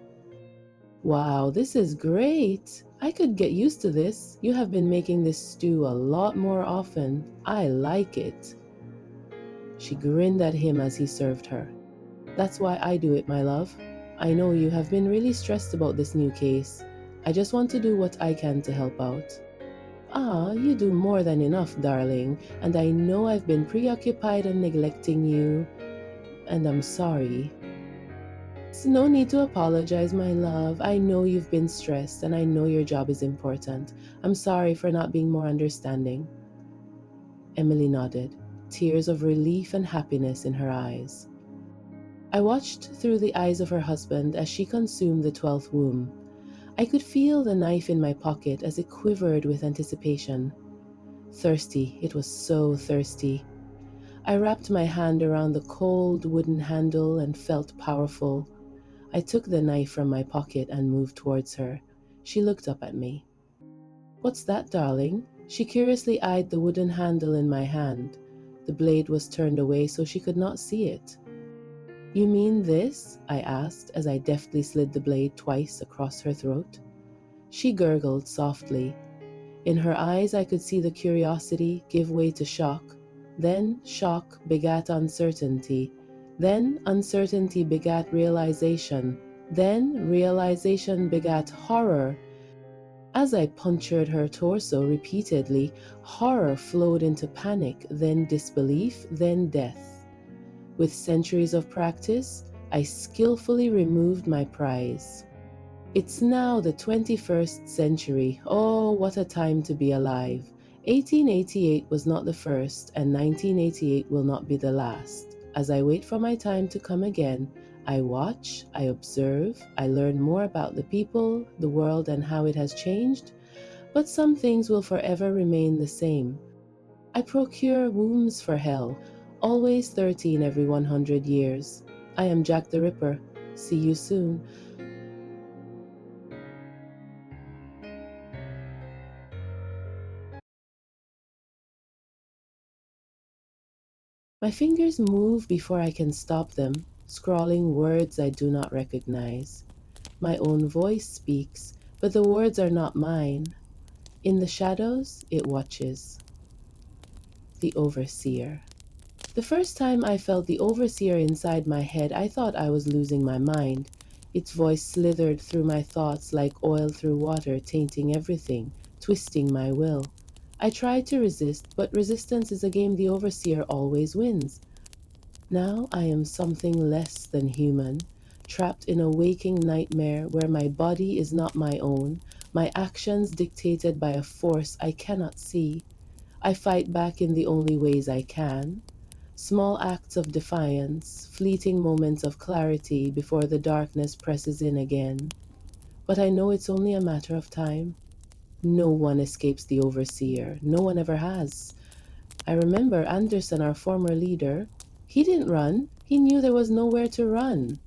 Wow, this is great. I could get used to this. You have been making this stew a lot more often. I like it. She grinned at him as he served her. That's why I do it, my love. I know you have been really stressed about this new case. I just want to do what I can to help out. Ah, you do more than enough, darling, and I know I've been preoccupied and neglecting you, and I'm sorry. No need to apologize, my love. I know you've been stressed and I know your job is important. I'm sorry for not being more understanding. Emily nodded, tears of relief and happiness in her eyes. I watched through the eyes of her husband as she consumed the 12th womb. I could feel the knife in my pocket as it quivered with anticipation. Thirsty, it was so thirsty. I wrapped my hand around the cold wooden handle and felt powerful. I took the knife from my pocket and moved towards her. She looked up at me. What's that, darling? She curiously eyed the wooden handle in my hand. The blade was turned away so she could not see it. You mean this? I asked as I deftly slid the blade twice across her throat. She gurgled softly. In her eyes I could see the curiosity give way to shock. Then shock begat uncertainty. Then uncertainty begat realization. Then realization begat horror. As I punctured her torso repeatedly, horror flowed into panic, then disbelief, then death. With centuries of practice, I skillfully removed my prize. It's now the 21st century. Oh, what a time to be alive. 1888 was not the first, and 1988 will not be the last. As I wait for my time to come again, I watch, I observe, I learn more about the people, the world, and how it has changed. But some things will forever remain the same. I procure wombs for hell, always 13 every 100 years. I am Jack the Ripper. See you soon. My fingers move before I can stop them, scrawling words I do not recognize. My own voice speaks, but the words are not mine. In the shadows, it watches. The Overseer. The first time I felt the Overseer inside my head, I thought I was losing my mind. Its voice slithered through my thoughts like oil through water, tainting everything, twisting my will. I tried to resist, but resistance is a game the Overseer always wins. Now I am something less than human, trapped in a waking nightmare where my body is not my own, my actions dictated by a force I cannot see. I fight back in the only ways I can. Small acts of defiance, fleeting moments of clarity before the darkness presses in again. But I know it's only a matter of time. No one escapes the overseer. No one ever has. I remember Anderson, our former leader. He didn't run. He knew there was nowhere to run.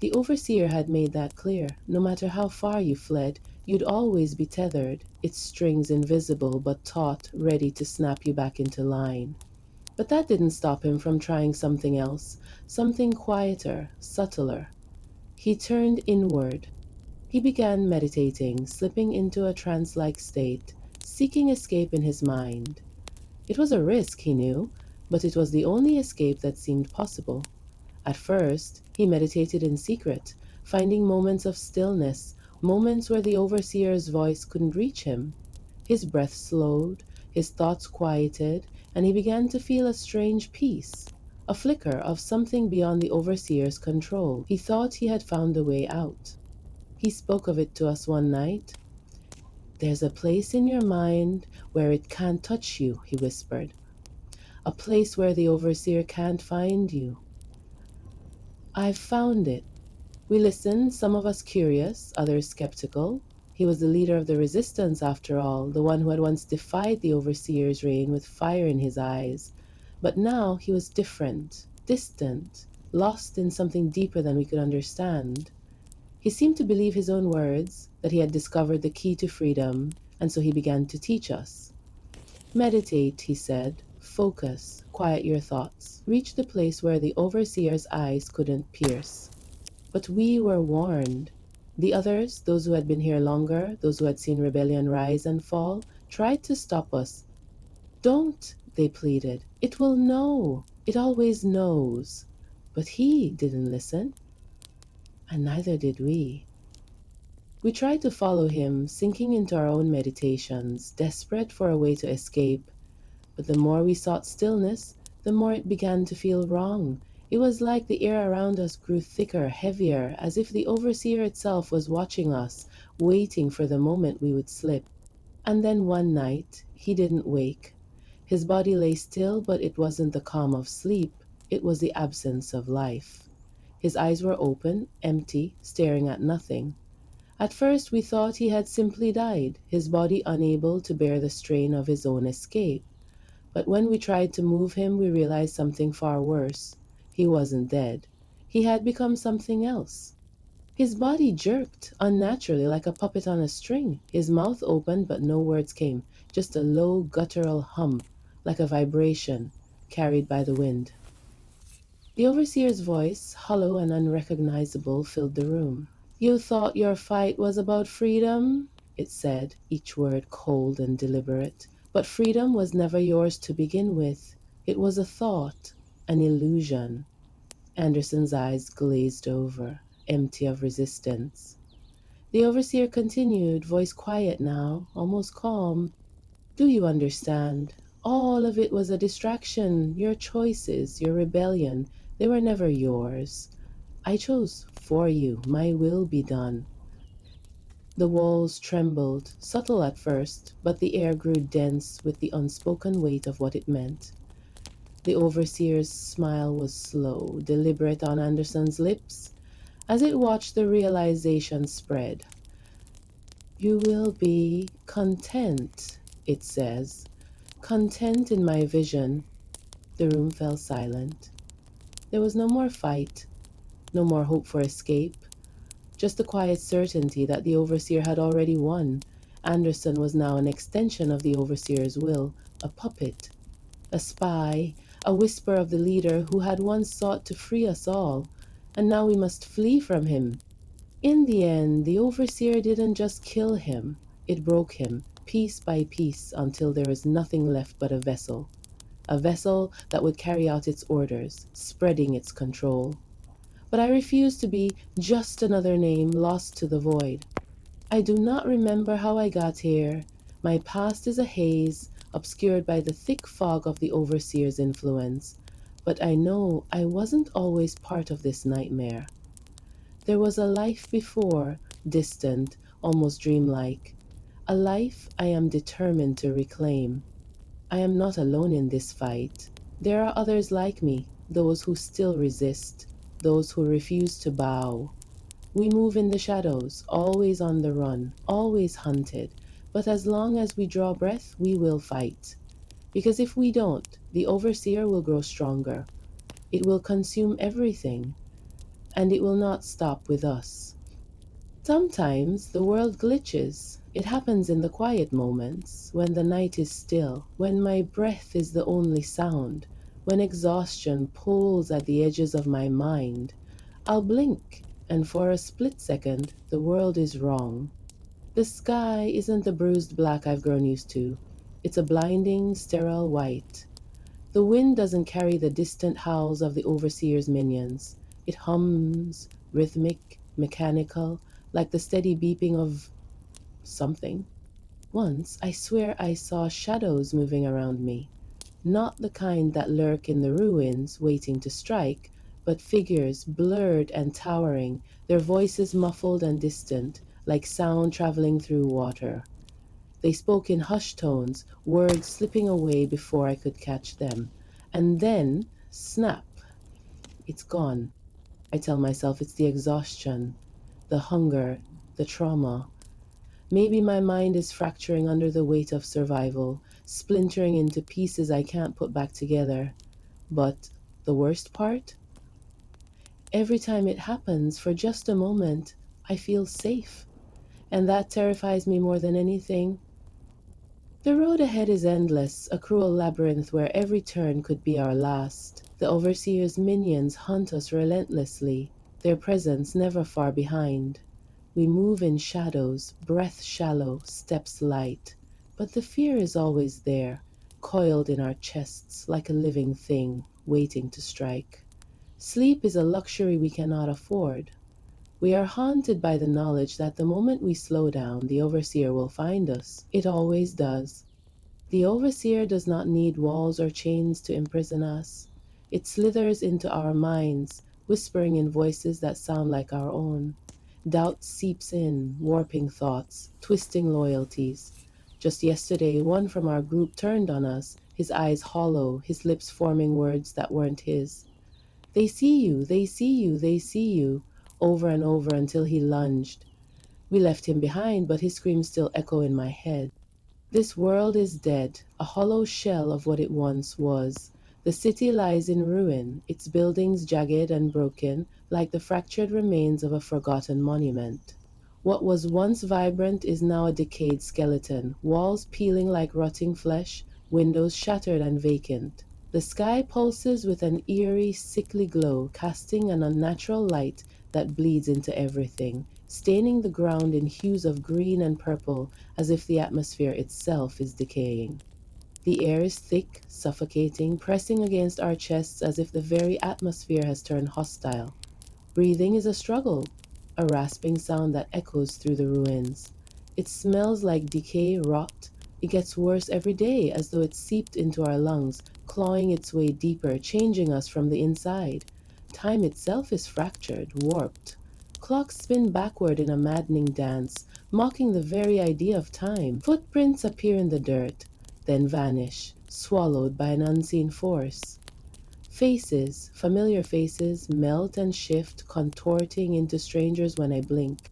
The overseer had made that clear. No matter how far you fled, you'd always be tethered, its strings invisible but taut, ready to snap you back into line. But that didn't stop him from trying something else, something quieter, subtler. He turned inward. He began meditating, slipping into a trance like state, seeking escape in his mind. It was a risk, he knew, but it was the only escape that seemed possible. At first, he meditated in secret, finding moments of stillness, moments where the overseer's voice couldn't reach him. His breath slowed, his thoughts quieted, and he began to feel a strange peace, a flicker of something beyond the overseer's control. He thought he had found a way out. He spoke of it to us one night. "There's a place in your mind where it can't touch you," he whispered. "A place where the overseer can't find you. I've found it." We listened, some of us curious, others skeptical. He was the leader of the resistance, after all, the one who had once defied the overseer's reign with fire in his eyes. But now he was different, distant, lost in something deeper than we could understand. He seemed to believe his own words, that he had discovered the key to freedom, and so he began to teach us. "Meditate," he said. "Focus, quiet your thoughts. Reach the place where the overseer's eyes couldn't pierce." But we were warned. The others, those who had been here longer, those who had seen rebellion rise and fall, tried to stop us. "Don't," they pleaded. "It will know. It always knows." But he didn't listen, and neither did we. We tried to follow him, sinking into our own meditations, desperate for a way to escape. But the more we sought stillness, the more it began to feel wrong. It was like the air around us grew thicker, heavier, as if the overseer itself was watching us, waiting for the moment we would slip. And then one night, he didn't wake. His body lay still, but it wasn't the calm of sleep. It was the absence of life. His eyes were open, empty, staring at nothing. At first, we thought he had simply died, his body unable to bear the strain of his own escape. But when we tried to move him, we realized something far worse. He wasn't dead. He had become something else. His body jerked unnaturally like a puppet on a string. His mouth opened, but no words came, just a low guttural hum, like a vibration carried by the wind. The overseer's voice, hollow and unrecognizable, filled the room. "You thought your fight was about freedom?" it said, each word cold and deliberate. "But freedom was never yours to begin with. It was a thought, an illusion." Anderson's eyes glazed over, empty of resistance. The overseer continued, voice quiet now, almost calm. "Do you understand? All of it was a distraction. Your choices, your rebellion, they were never yours. I chose for you. My will be done." The walls trembled, subtle at first, but the air grew dense with the unspoken weight of what it meant. The overseer's smile was slow, deliberate on Anderson's lips, as it watched the realization spread. "You will be content," it says. "Content in my vision." The room fell silent. There was no more fight, no more hope for escape, just the quiet certainty that the overseer had already won. Anderson was now an extension of the overseer's will, a puppet, a spy, a whisper of the leader who had once sought to free us all, and now we must flee from him. In the end, the overseer didn't just kill him, it broke him, piece by piece, until there was nothing left but a vessel that would carry out its orders, spreading its control. But I refuse to be just another name lost to the void. I do not remember how I got here. My past is a haze, obscured by the thick fog of the overseer's influence. But I know I wasn't always part of this nightmare. There was a life before, distant, almost dreamlike. A life I am determined to reclaim. I am not alone in this fight. There are others like me, those who still resist, those who refuse to bow. We move in the shadows, always on the run, always hunted. But as long as we draw breath, we will fight. Because if we don't, the overseer will grow stronger. It will consume everything, and it will not stop with us. Sometimes the world glitches. It happens in the quiet moments, when the night is still, when my breath is the only sound, when exhaustion pulls at the edges of my mind. I'll blink, and for a split second, the world is wrong. The sky isn't the bruised black I've grown used to. It's a blinding, sterile white. The wind doesn't carry the distant howls of the overseer's minions. It hums, rhythmic, mechanical, like the steady beeping of something. Once, I swear I saw shadows moving around me. Not the kind that lurk in the ruins, waiting to strike, but figures blurred and towering, their voices muffled and distant, like sound traveling through water. They spoke in hushed tones, words slipping away before I could catch them. And then, snap, it's gone. I tell myself it's the exhaustion, the hunger, the trauma. Maybe my mind is fracturing under the weight of survival, splintering into pieces I can't put back together. But the worst part? Every time it happens, for just a moment, I feel safe. And that terrifies me more than anything. The road ahead is endless, a cruel labyrinth where every turn could be our last. The Overseer's minions hunt us relentlessly, their presence never far behind. We move in shadows, breath shallow, steps light. But the fear is always there, coiled in our chests like a living thing, waiting to strike. Sleep is a luxury we cannot afford. We are haunted by the knowledge that the moment we slow down, the Overseer will find us. It always does. The Overseer does not need walls or chains to imprison us. It slithers into our minds, whispering in voices that sound like our own. Doubt seeps in, warping thoughts, twisting loyalties. Just yesterday, one from our group turned on us, his eyes hollow, his lips forming words that weren't his. They see you, they see you, they see you, over and over until he lunged. We left him behind, but his screams still echo in my head. This world is dead, a hollow shell of what it once was. The city lies in ruin, its buildings jagged and broken, like the fractured remains of a forgotten monument. What was once vibrant is now a decayed skeleton, walls peeling like rotting flesh, windows shattered and vacant. The sky pulses with an eerie, sickly glow, casting an unnatural light that bleeds into everything, staining the ground in hues of green and purple as if the atmosphere itself is decaying. The air is thick, suffocating, pressing against our chests as if the very atmosphere has turned hostile. Breathing is a struggle, a rasping sound that echoes through the ruins. It smells like decay, rot. It gets worse every day as though it seeped into our lungs, clawing its way deeper, changing us from the inside. Time itself is fractured, warped. Clocks spin backward in a maddening dance, mocking the very idea of time. Footprints appear in the dirt, then vanish, swallowed by an unseen force. Faces, familiar faces, melt and shift, contorting into strangers when I blink.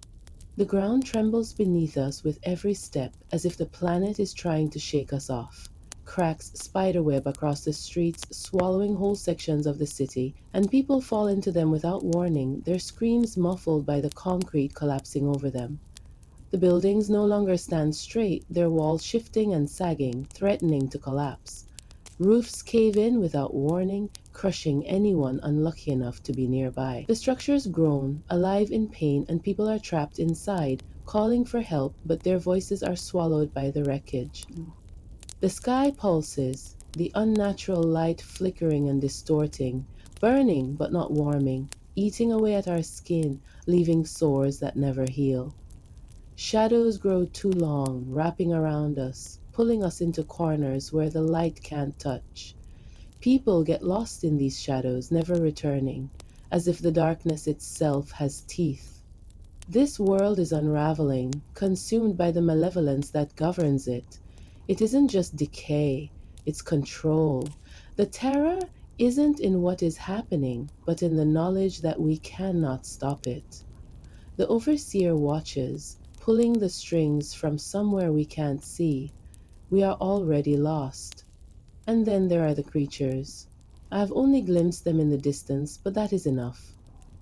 The ground trembles beneath us with every step, as if the planet is trying to shake us off. Cracks spiderweb across the streets, swallowing whole sections of the city, and people fall into them without warning, their screams muffled by the concrete collapsing over them. The buildings no longer stand straight, their walls shifting and sagging, threatening to collapse. Roofs cave in without warning, crushing anyone unlucky enough to be nearby. The structures groan, alive in pain, and people are trapped inside, calling for help, but their voices are swallowed by the wreckage. The sky pulses, the unnatural light flickering and distorting, burning but not warming, eating away at our skin, leaving sores that never heal. Shadows grow too long, wrapping around us, pulling us into corners where the light can't touch. People get lost in these shadows, never returning, as if the darkness itself has teeth. This world is unraveling, consumed by the malevolence that governs it. It isn't just decay, it's control. The terror isn't in what is happening, but in the knowledge that we cannot stop it. The overseer watches, pulling the strings from somewhere we can't see. We are already lost. And then there are the creatures. I have only glimpsed them in the distance, but that is enough.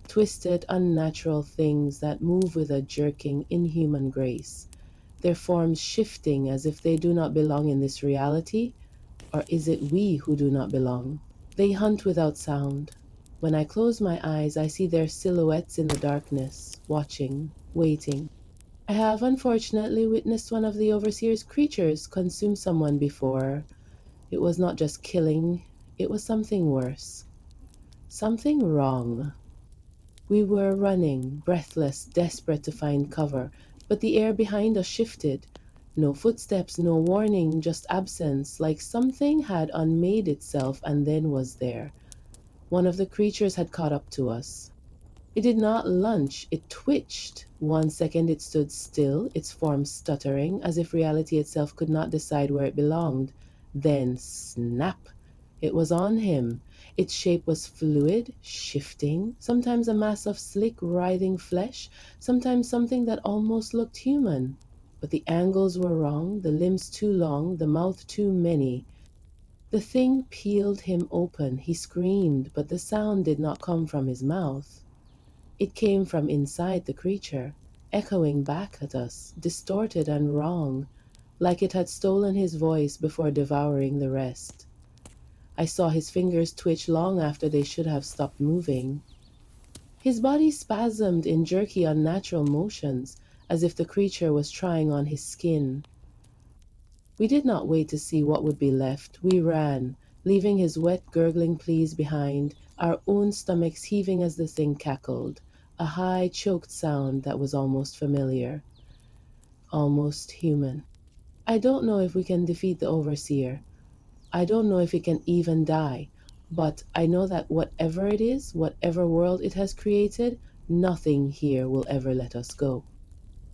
Twisted, unnatural things that move with a jerking, inhuman grace, their forms shifting as if they do not belong in this reality, or is it we who do not belong? They hunt without sound. When I close my eyes, I see their silhouettes in the darkness, watching, waiting. I have unfortunately witnessed one of the overseer's creatures consume someone before. It was not just killing, it was something worse. Something wrong. We were running, breathless, desperate to find cover, but the air behind us shifted. No footsteps, no warning, just absence, like something had unmade itself and then was there. One of the creatures had caught up to us. It did not lunge, it twitched. 1 second it stood still, its form stuttering, as if reality itself could not decide where it belonged. Then, snap! It was on him. Its shape was fluid, shifting, sometimes a mass of slick, writhing flesh, sometimes something that almost looked human. But the angles were wrong, the limbs too long, the mouth too many. The thing peeled him open. He screamed, but the sound did not come from his mouth. It came from inside the creature, echoing back at us, distorted and wrong, like it had stolen his voice before devouring the rest. I saw his fingers twitch long after they should have stopped moving. His body spasmed in jerky, unnatural motions, as if the creature was trying on his skin. We did not wait to see what would be left. We ran, leaving his wet, gurgling pleas behind, our own stomachs heaving as the thing cackled, a high, choked sound that was almost familiar, almost human. I don't know if we can defeat the overseer. I don't know if it can even die, but I know that whatever it is, whatever world it has created, nothing here will ever let us go.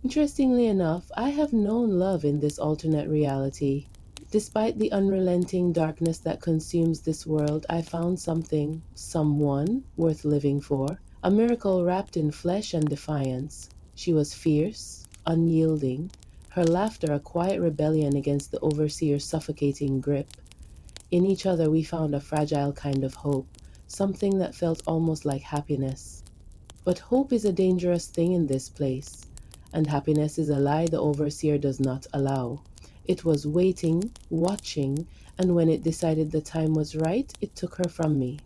Interestingly enough, I have known love in this alternate reality. Despite the unrelenting darkness that consumes this world, I found something, someone worth living for, a miracle wrapped in flesh and defiance. She was fierce, unyielding, her laughter a quiet rebellion against the overseer's suffocating grip. In each other, we found a fragile kind of hope, something that felt almost like happiness. But hope is a dangerous thing in this place, and happiness is a lie the overseer does not allow. It was waiting, watching, and when it decided the time was right, it took her from me.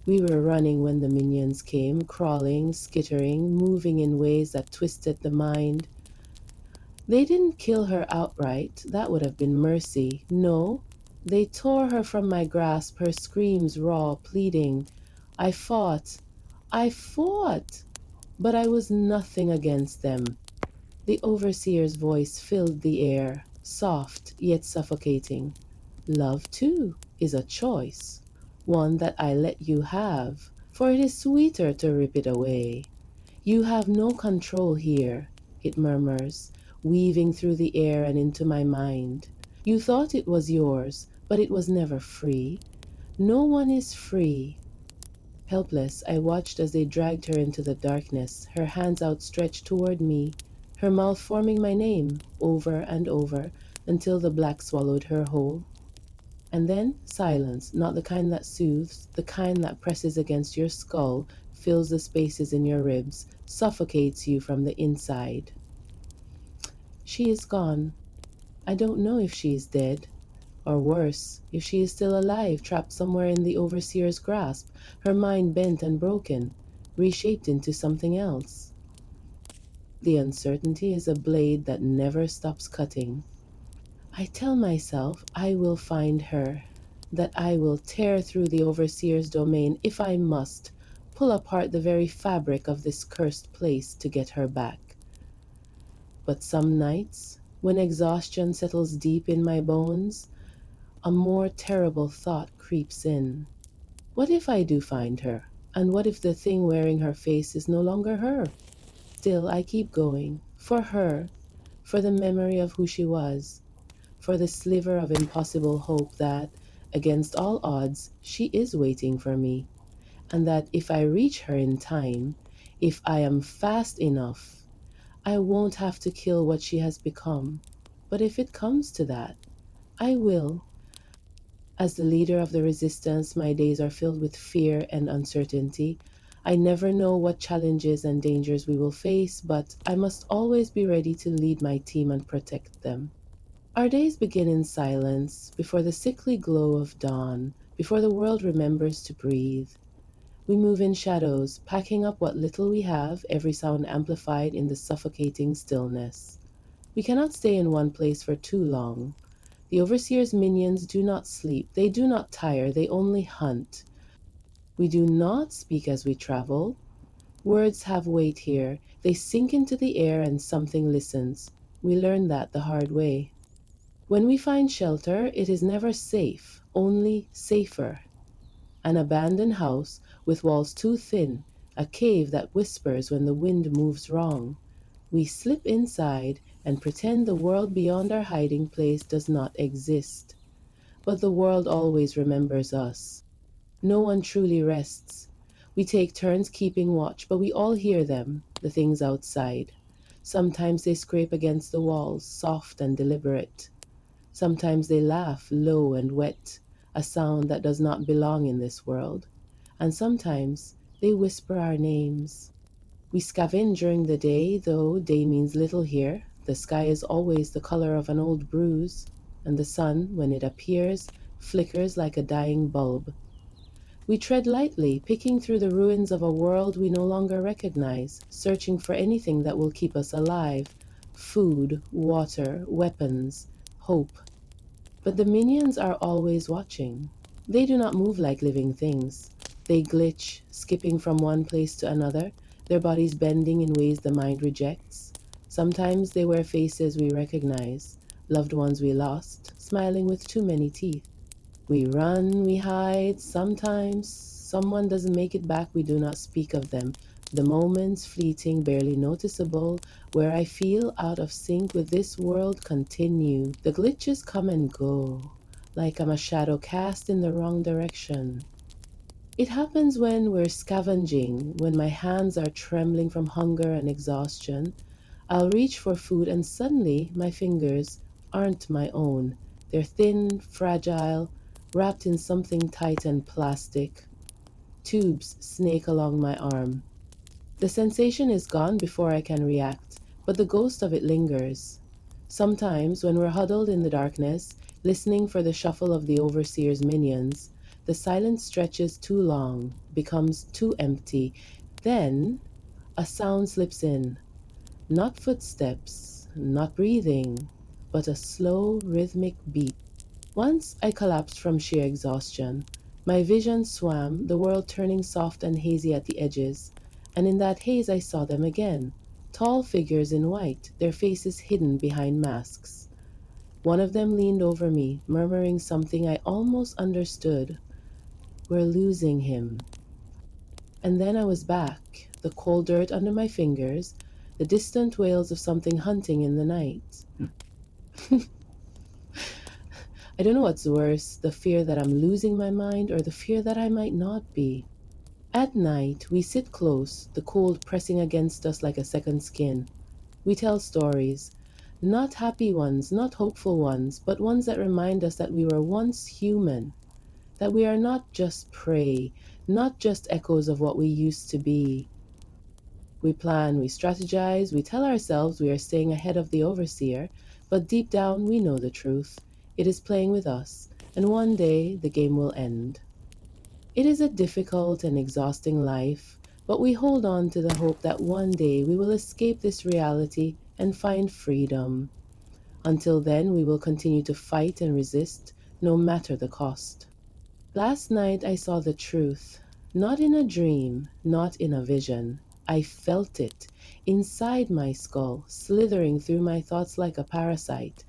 We were running when the minions came, crawling, skittering, moving in ways that twisted the mind. They didn't kill her outright, that would have been mercy. No, they tore her from my grasp, her screams raw, pleading. I fought. I fought! But I was nothing against them. The overseer's voice filled the air, soft yet suffocating. Love, too, is a choice, one that I let you have, for it is sweeter to rip it away. You have no control here, it murmurs, weaving through the air and into my mind. You thought it was yours, but it was never free. No one is free. Helpless, I watched as they dragged her into the darkness, her hands outstretched toward me, her mouth forming my name over and over until the black swallowed her whole. And then silence, not the kind that soothes, the kind that presses against your skull, fills the spaces in your ribs, suffocates you from the inside. She is gone. I don't know if she is dead. Or worse, if she is still alive, trapped somewhere in the overseer's grasp, her mind bent and broken, reshaped into something else. The uncertainty is a blade that never stops cutting. I tell myself I will find her, that I will tear through the overseer's domain if I must, pull apart the very fabric of this cursed place to get her back. But some nights, when exhaustion settles deep in my bones, a more terrible thought creeps in. What if I do find her? And what if the thing wearing her face is no longer her? Still, I keep going. For her, for the memory of who she was, for the sliver of impossible hope that, against all odds, she is waiting for me, and that if I reach her in time, if I am fast enough, I won't have to kill what she has become. But if it comes to that, I will. As the leader of the resistance, my days are filled with fear and uncertainty. I never know what challenges and dangers we will face, but I must always be ready to lead my team and protect them. Our days begin in silence, before the sickly glow of dawn, before the world remembers to breathe. We move in shadows, packing up what little we have, every sound amplified in the suffocating stillness. We cannot stay in one place for too long. The overseer's minions do not sleep, they do not tire, they only hunt. We do not speak as we travel. Words have weight here. They sink into the air and something listens. We learn that the hard way. When we find shelter, it is never safe, only safer. An abandoned house with walls too thin, a cave that whispers when the wind moves wrong. We slip inside and pretend the world beyond our hiding place does not exist. But the world always remembers us. No one truly rests. We take turns keeping watch, but we all hear them, the things outside. Sometimes they scrape against the walls, soft and deliberate. Sometimes they laugh, low and wet, a sound that does not belong in this world. And sometimes they whisper our names. We scavenge during the day, though day means little here. The sky is always the color of an old bruise, and the sun, when it appears, flickers like a dying bulb. We tread lightly, picking through the ruins of a world we no longer recognize, searching for anything that will keep us alive: food, water, weapons, hope. But the minions are always watching. They do not move like living things. They glitch, skipping from one place to another, their bodies bending in ways the mind rejects. Sometimes they wear faces we recognize, loved ones we lost, smiling with too many teeth. We run, we hide, sometimes someone doesn't make it back, we do not speak of them. The moments, fleeting, barely noticeable, where I feel out of sync with this world continue. The glitches come and go, like I'm a shadow cast in the wrong direction. It happens when we're scavenging, when my hands are trembling from hunger and exhaustion. I'll reach for food and suddenly my fingers aren't my own. They're thin, fragile, wrapped in something tight and plastic. Tubes snake along my arm. The sensation is gone before I can react, but the ghost of it lingers. Sometimes, when we're huddled in the darkness, listening for the shuffle of the overseer's minions, the silence stretches too long, becomes too empty. Then, a sound slips in. Not footsteps, not breathing, but a slow, rhythmic beat. Once I collapsed from sheer exhaustion. My vision swam, the world turning soft and hazy at the edges, and in that haze I saw them again. Tall figures in white, their faces hidden behind masks. One of them leaned over me, murmuring something I almost understood. "We're losing him." And then I was back, the cold dirt under my fingers, the distant wails of something hunting in the night. I don't know what's worse, the fear that I'm losing my mind or the fear that I might not be. At night, we sit close, the cold pressing against us like a second skin. We tell stories, not happy ones, not hopeful ones, but ones that remind us that we were once human, that we are not just prey, not just echoes of what we used to be. We plan, we strategize, we tell ourselves we are staying ahead of the overseer, but deep down we know the truth. It is playing with us, and one day the game will end. It is a difficult and exhausting life, but we hold on to the hope that one day we will escape this reality and find freedom. Until then, we will continue to fight and resist, no matter the cost. Last night I saw the truth, not in a dream, not in a vision. I felt it, inside my skull, slithering through my thoughts like a parasite.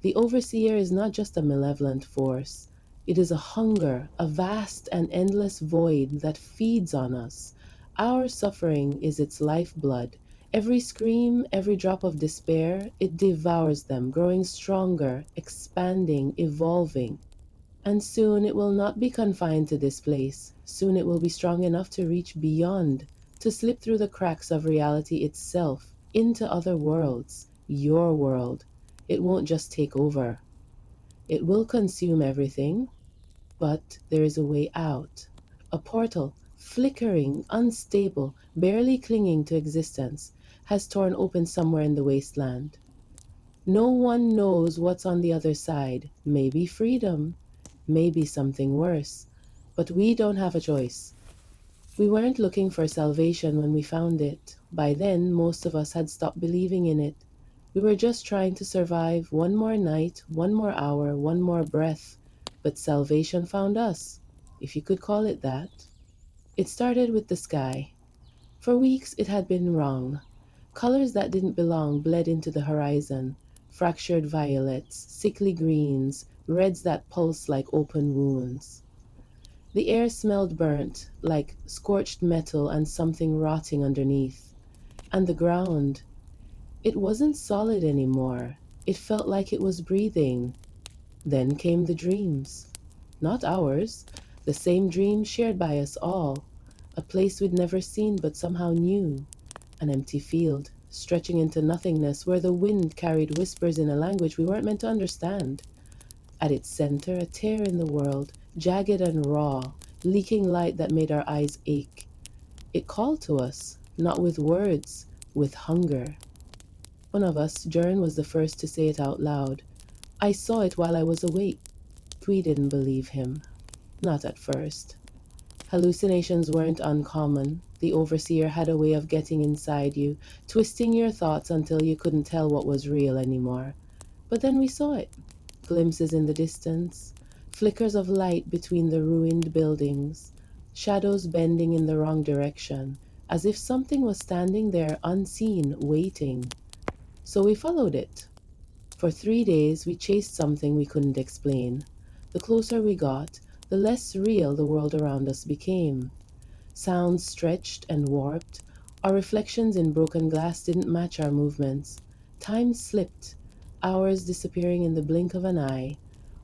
The overseer is not just a malevolent force. It is a hunger, a vast and endless void that feeds on us. Our suffering is its lifeblood. Every scream, every drop of despair, it devours them, growing stronger, expanding, evolving. And soon it will not be confined to this place. Soon it will be strong enough to reach beyond, to slip through the cracks of reality itself into other worlds, your world. It won't just take over, it will consume everything, but there is a way out. A portal, flickering, unstable, barely clinging to existence, has torn open somewhere in the wasteland. No one knows what's on the other side. Maybe freedom, maybe something worse. But we don't have a choice. We weren't looking for salvation when we found it. By then, most of us had stopped believing in it. We were just trying to survive one more night, one more hour, one more breath. But salvation found us, if you could call it that. It started with the sky. For weeks it had been wrong. Colors that didn't belong bled into the horizon. Fractured violets, sickly greens, reds that pulsed like open wounds. The air smelled burnt, like scorched metal and something rotting underneath. And the ground, it wasn't solid anymore. It felt like it was breathing. Then came the dreams. Not ours, the same dream shared by us all. A place we'd never seen but somehow knew. An empty field, stretching into nothingness where the wind carried whispers in a language we weren't meant to understand. At its center, a tear in the world, jagged and raw, leaking light that made our eyes ache. It called to us, not with words, with hunger. One of us, Jern, was the first to say it out loud. I saw it while I was awake. We didn't believe him. Not at first. Hallucinations weren't uncommon. The overseer had a way of getting inside you, twisting your thoughts until you couldn't tell what was real anymore. But then we saw it. Glimpses in the distance, flickers of light between the ruined buildings, shadows bending in the wrong direction, as if something was standing there unseen, waiting. So we followed it. For 3 days we chased something we couldn't explain. The closer we got, the less real the world around us became. Sounds stretched and warped. Our reflections in broken glass didn't match our movements. Time slipped, hours disappearing in the blink of an eye,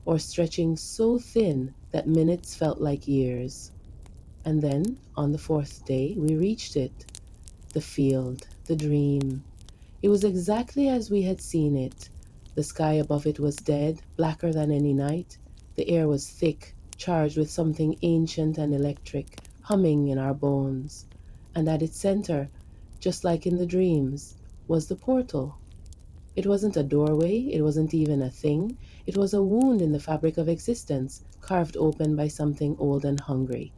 or stretching so thin that minutes felt like years. And then, on the fourth day, we reached it. The field, the dream. It was exactly as we had seen it. The sky above it was dead, blacker than any night. The air was thick, charged with something ancient and electric, humming in our bones. And at its center, just like in the dreams, was the portal. It wasn't a doorway, it wasn't even a thing. It was a wound in the fabric of existence, carved open by something old and hungry.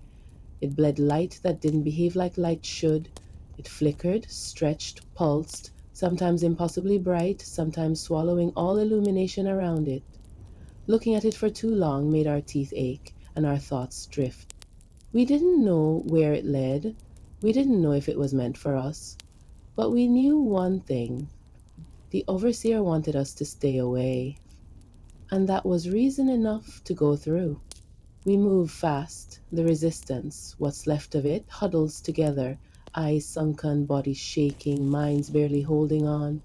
It bled light that didn't behave like light should. It flickered, stretched, pulsed, sometimes impossibly bright, sometimes swallowing all illumination around it. Looking at it for too long made our teeth ache and our thoughts drift. We didn't know where it led. We didn't know if it was meant for us. But we knew one thing. The overseer wanted us to stay away. And that was reason enough to go through. We move fast. The resistance, what's left of it, huddles together, eyes sunken, bodies shaking, minds barely holding on.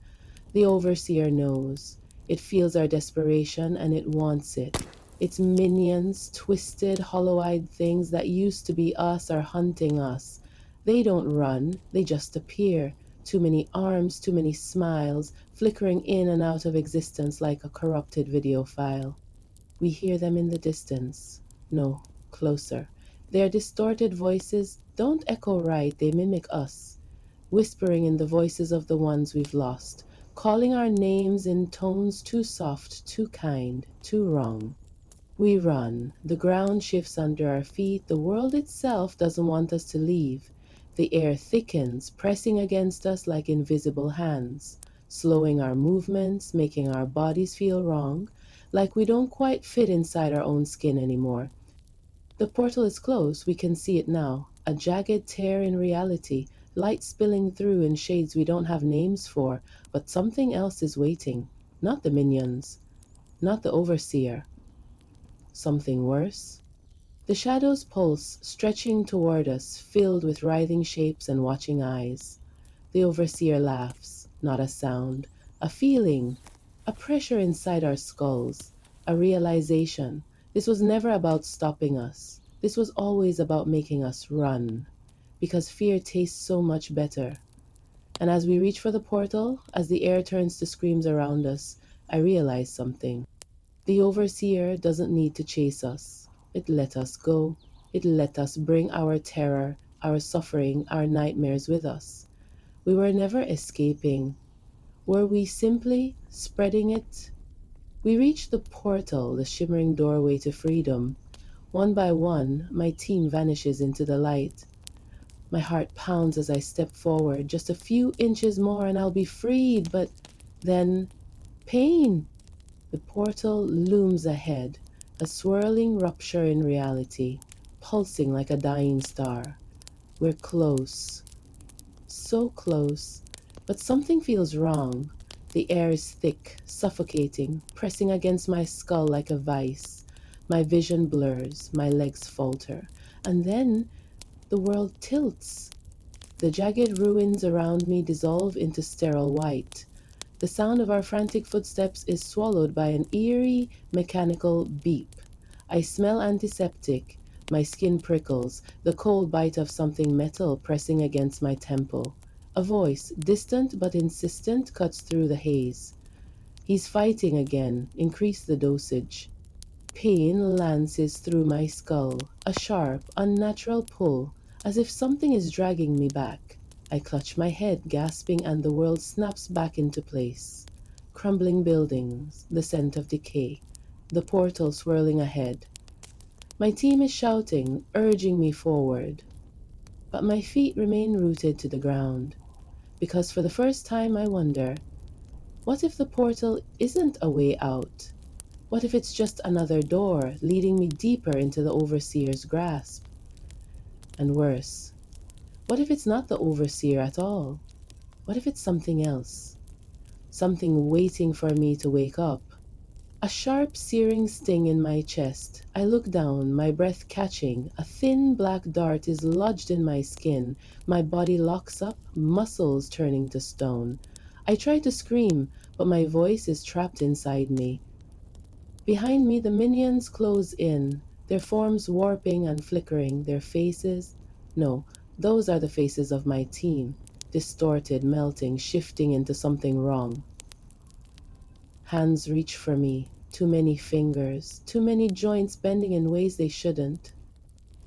The overseer knows. It feels our desperation and it wants it. Its minions, twisted, hollow-eyed things that used to be us are hunting us. They don't run, they just appear. Too many arms, too many smiles, flickering in and out of existence like a corrupted video file. We hear them in the distance. No, closer. Their distorted voices don't echo right, they mimic us, whispering in the voices of the ones we've lost, calling our names in tones too soft, too kind, too wrong. We run. The ground shifts under our feet. The world itself doesn't want us to leave. The air thickens, pressing against us like invisible hands, slowing our movements, making our bodies feel wrong, like we don't quite fit inside our own skin anymore. The portal is close, we can see it now. A jagged tear in reality, light spilling through in shades we don't have names for, but something else is waiting. Not the minions, not the overseer. Something worse. The shadows pulse, stretching toward us, filled with writhing shapes and watching eyes. The overseer laughs, not a sound, a feeling, a pressure inside our skulls, a realization. This was never about stopping us. This was always about making us run, because fear tastes so much better. And as we reach for the portal, as the air turns to screams around us, I realize something. The overseer doesn't need to chase us. It let us go. It let us bring our terror, our suffering, our nightmares with us. We were never escaping. Were we simply spreading it? We reached the portal, the shimmering doorway to freedom. One by one, my team vanishes into the light. My heart pounds as I step forward. Just a few inches more and I'll be freed, but then pain. The portal looms ahead, a swirling rupture in reality, pulsing like a dying star. We're close, so close, but something feels wrong. The air is thick, suffocating, pressing against my skull like a vice. My vision blurs, my legs falter, and then the world tilts. The jagged ruins around me dissolve into sterile white. The sound of our frantic footsteps is swallowed by an eerie, mechanical beep. I smell antiseptic. My skin prickles, the cold bite of something metal pressing against my temple. A voice, distant but insistent, cuts through the haze. He's fighting again. Increase the dosage. Pain lances through my skull, a sharp, unnatural pull, as if something is dragging me back. I clutch my head, gasping, and the world snaps back into place. Crumbling buildings, the scent of decay, the portal swirling ahead. My team is shouting, urging me forward. But my feet remain rooted to the ground, because for the first time I wonder, what if the portal isn't a way out? What if it's just another door leading me deeper into the overseer's grasp? And worse, what if it's not the overseer at all? What if it's something else? Something waiting for me to wake up? A sharp, searing sting in my chest. I look down, my breath catching. A thin black dart is lodged in my skin. My body locks up, muscles turning to stone. I try to scream, but my voice is trapped inside me. Behind me, the minions close in, their forms warping and flickering, their faces. No, those are the faces of my team, distorted, melting, shifting into something wrong. Hands reach for me, too many fingers, too many joints bending in ways they shouldn't.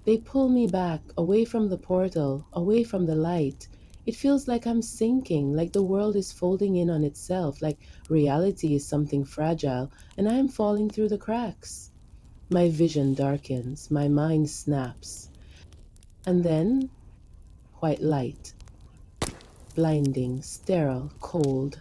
They pull me back, away from the portal, away from the light. It feels like I'm sinking, like the world is folding in on itself, like reality is something fragile, and I am falling through the cracks. My vision darkens, my mind snaps. And then, white light, blinding, sterile, cold.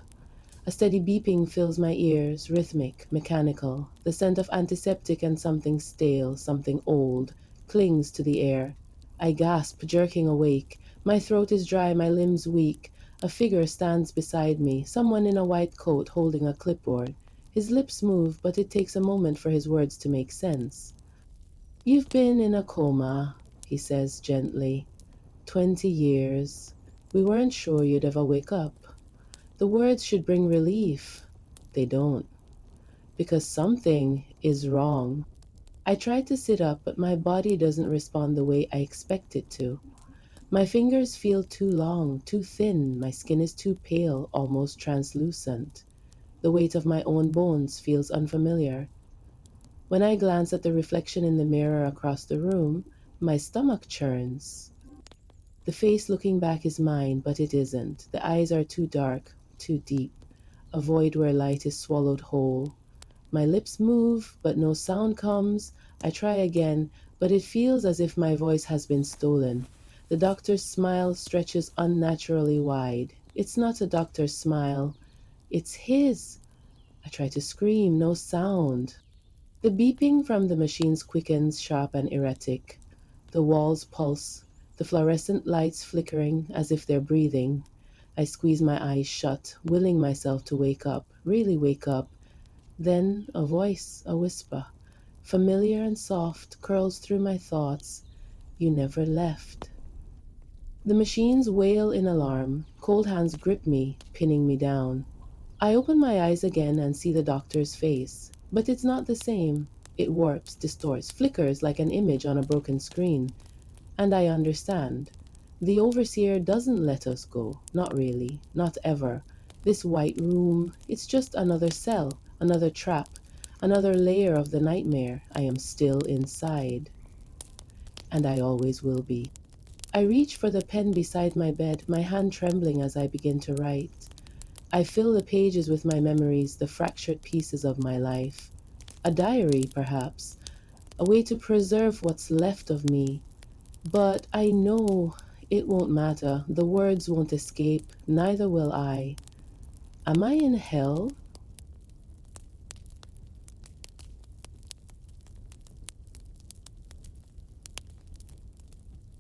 A steady beeping fills my ears, rhythmic, mechanical. The scent of antiseptic and something stale, something old, clings to the air. I gasp, jerking awake. My throat is dry, my limbs weak. A figure stands beside me, someone in a white coat holding a clipboard. His lips move, but it takes a moment for his words to make sense. "You've been in a coma," he says gently. 20 years. We weren't sure you'd ever wake up. The words should bring relief. They don't. Because something is wrong. I try to sit up, but my body doesn't respond the way I expect it to. My fingers feel too long, too thin. My skin is too pale, almost translucent. The weight of my own bones feels unfamiliar. When I glance at the reflection in the mirror across the room, my stomach churns. The face looking back is mine, but it isn't. The eyes are too dark, too deep, a void where light is swallowed whole. My lips move, but no sound comes. I try again, but it feels as if my voice has been stolen. The doctor's smile stretches unnaturally wide. It's not a doctor's smile, it's his. I try to scream, no sound. The beeping from the machines quickens, sharp and erratic. The walls pulse, the fluorescent lights flickering as if they're breathing. I squeeze my eyes shut, willing myself to wake up, really wake up. Then a voice, a whisper, familiar and soft, curls through my thoughts. "You never left." The machines wail in alarm. Cold hands grip me, pinning me down. I open my eyes again and see the doctor's face, but it's not the same. It warps, distorts, flickers like an image on a broken screen. And I understand. The overseer doesn't let us go. Not really. Not ever. This white room, it's just another cell, another trap, another layer of the nightmare. I am still inside. And I always will be. I reach for the pen beside my bed, my hand trembling as I begin to write. I fill the pages with my memories, the fractured pieces of my life. A diary, perhaps, a way to preserve what's left of me. But I know it won't matter. The words won't escape, neither will I. Am I in hell?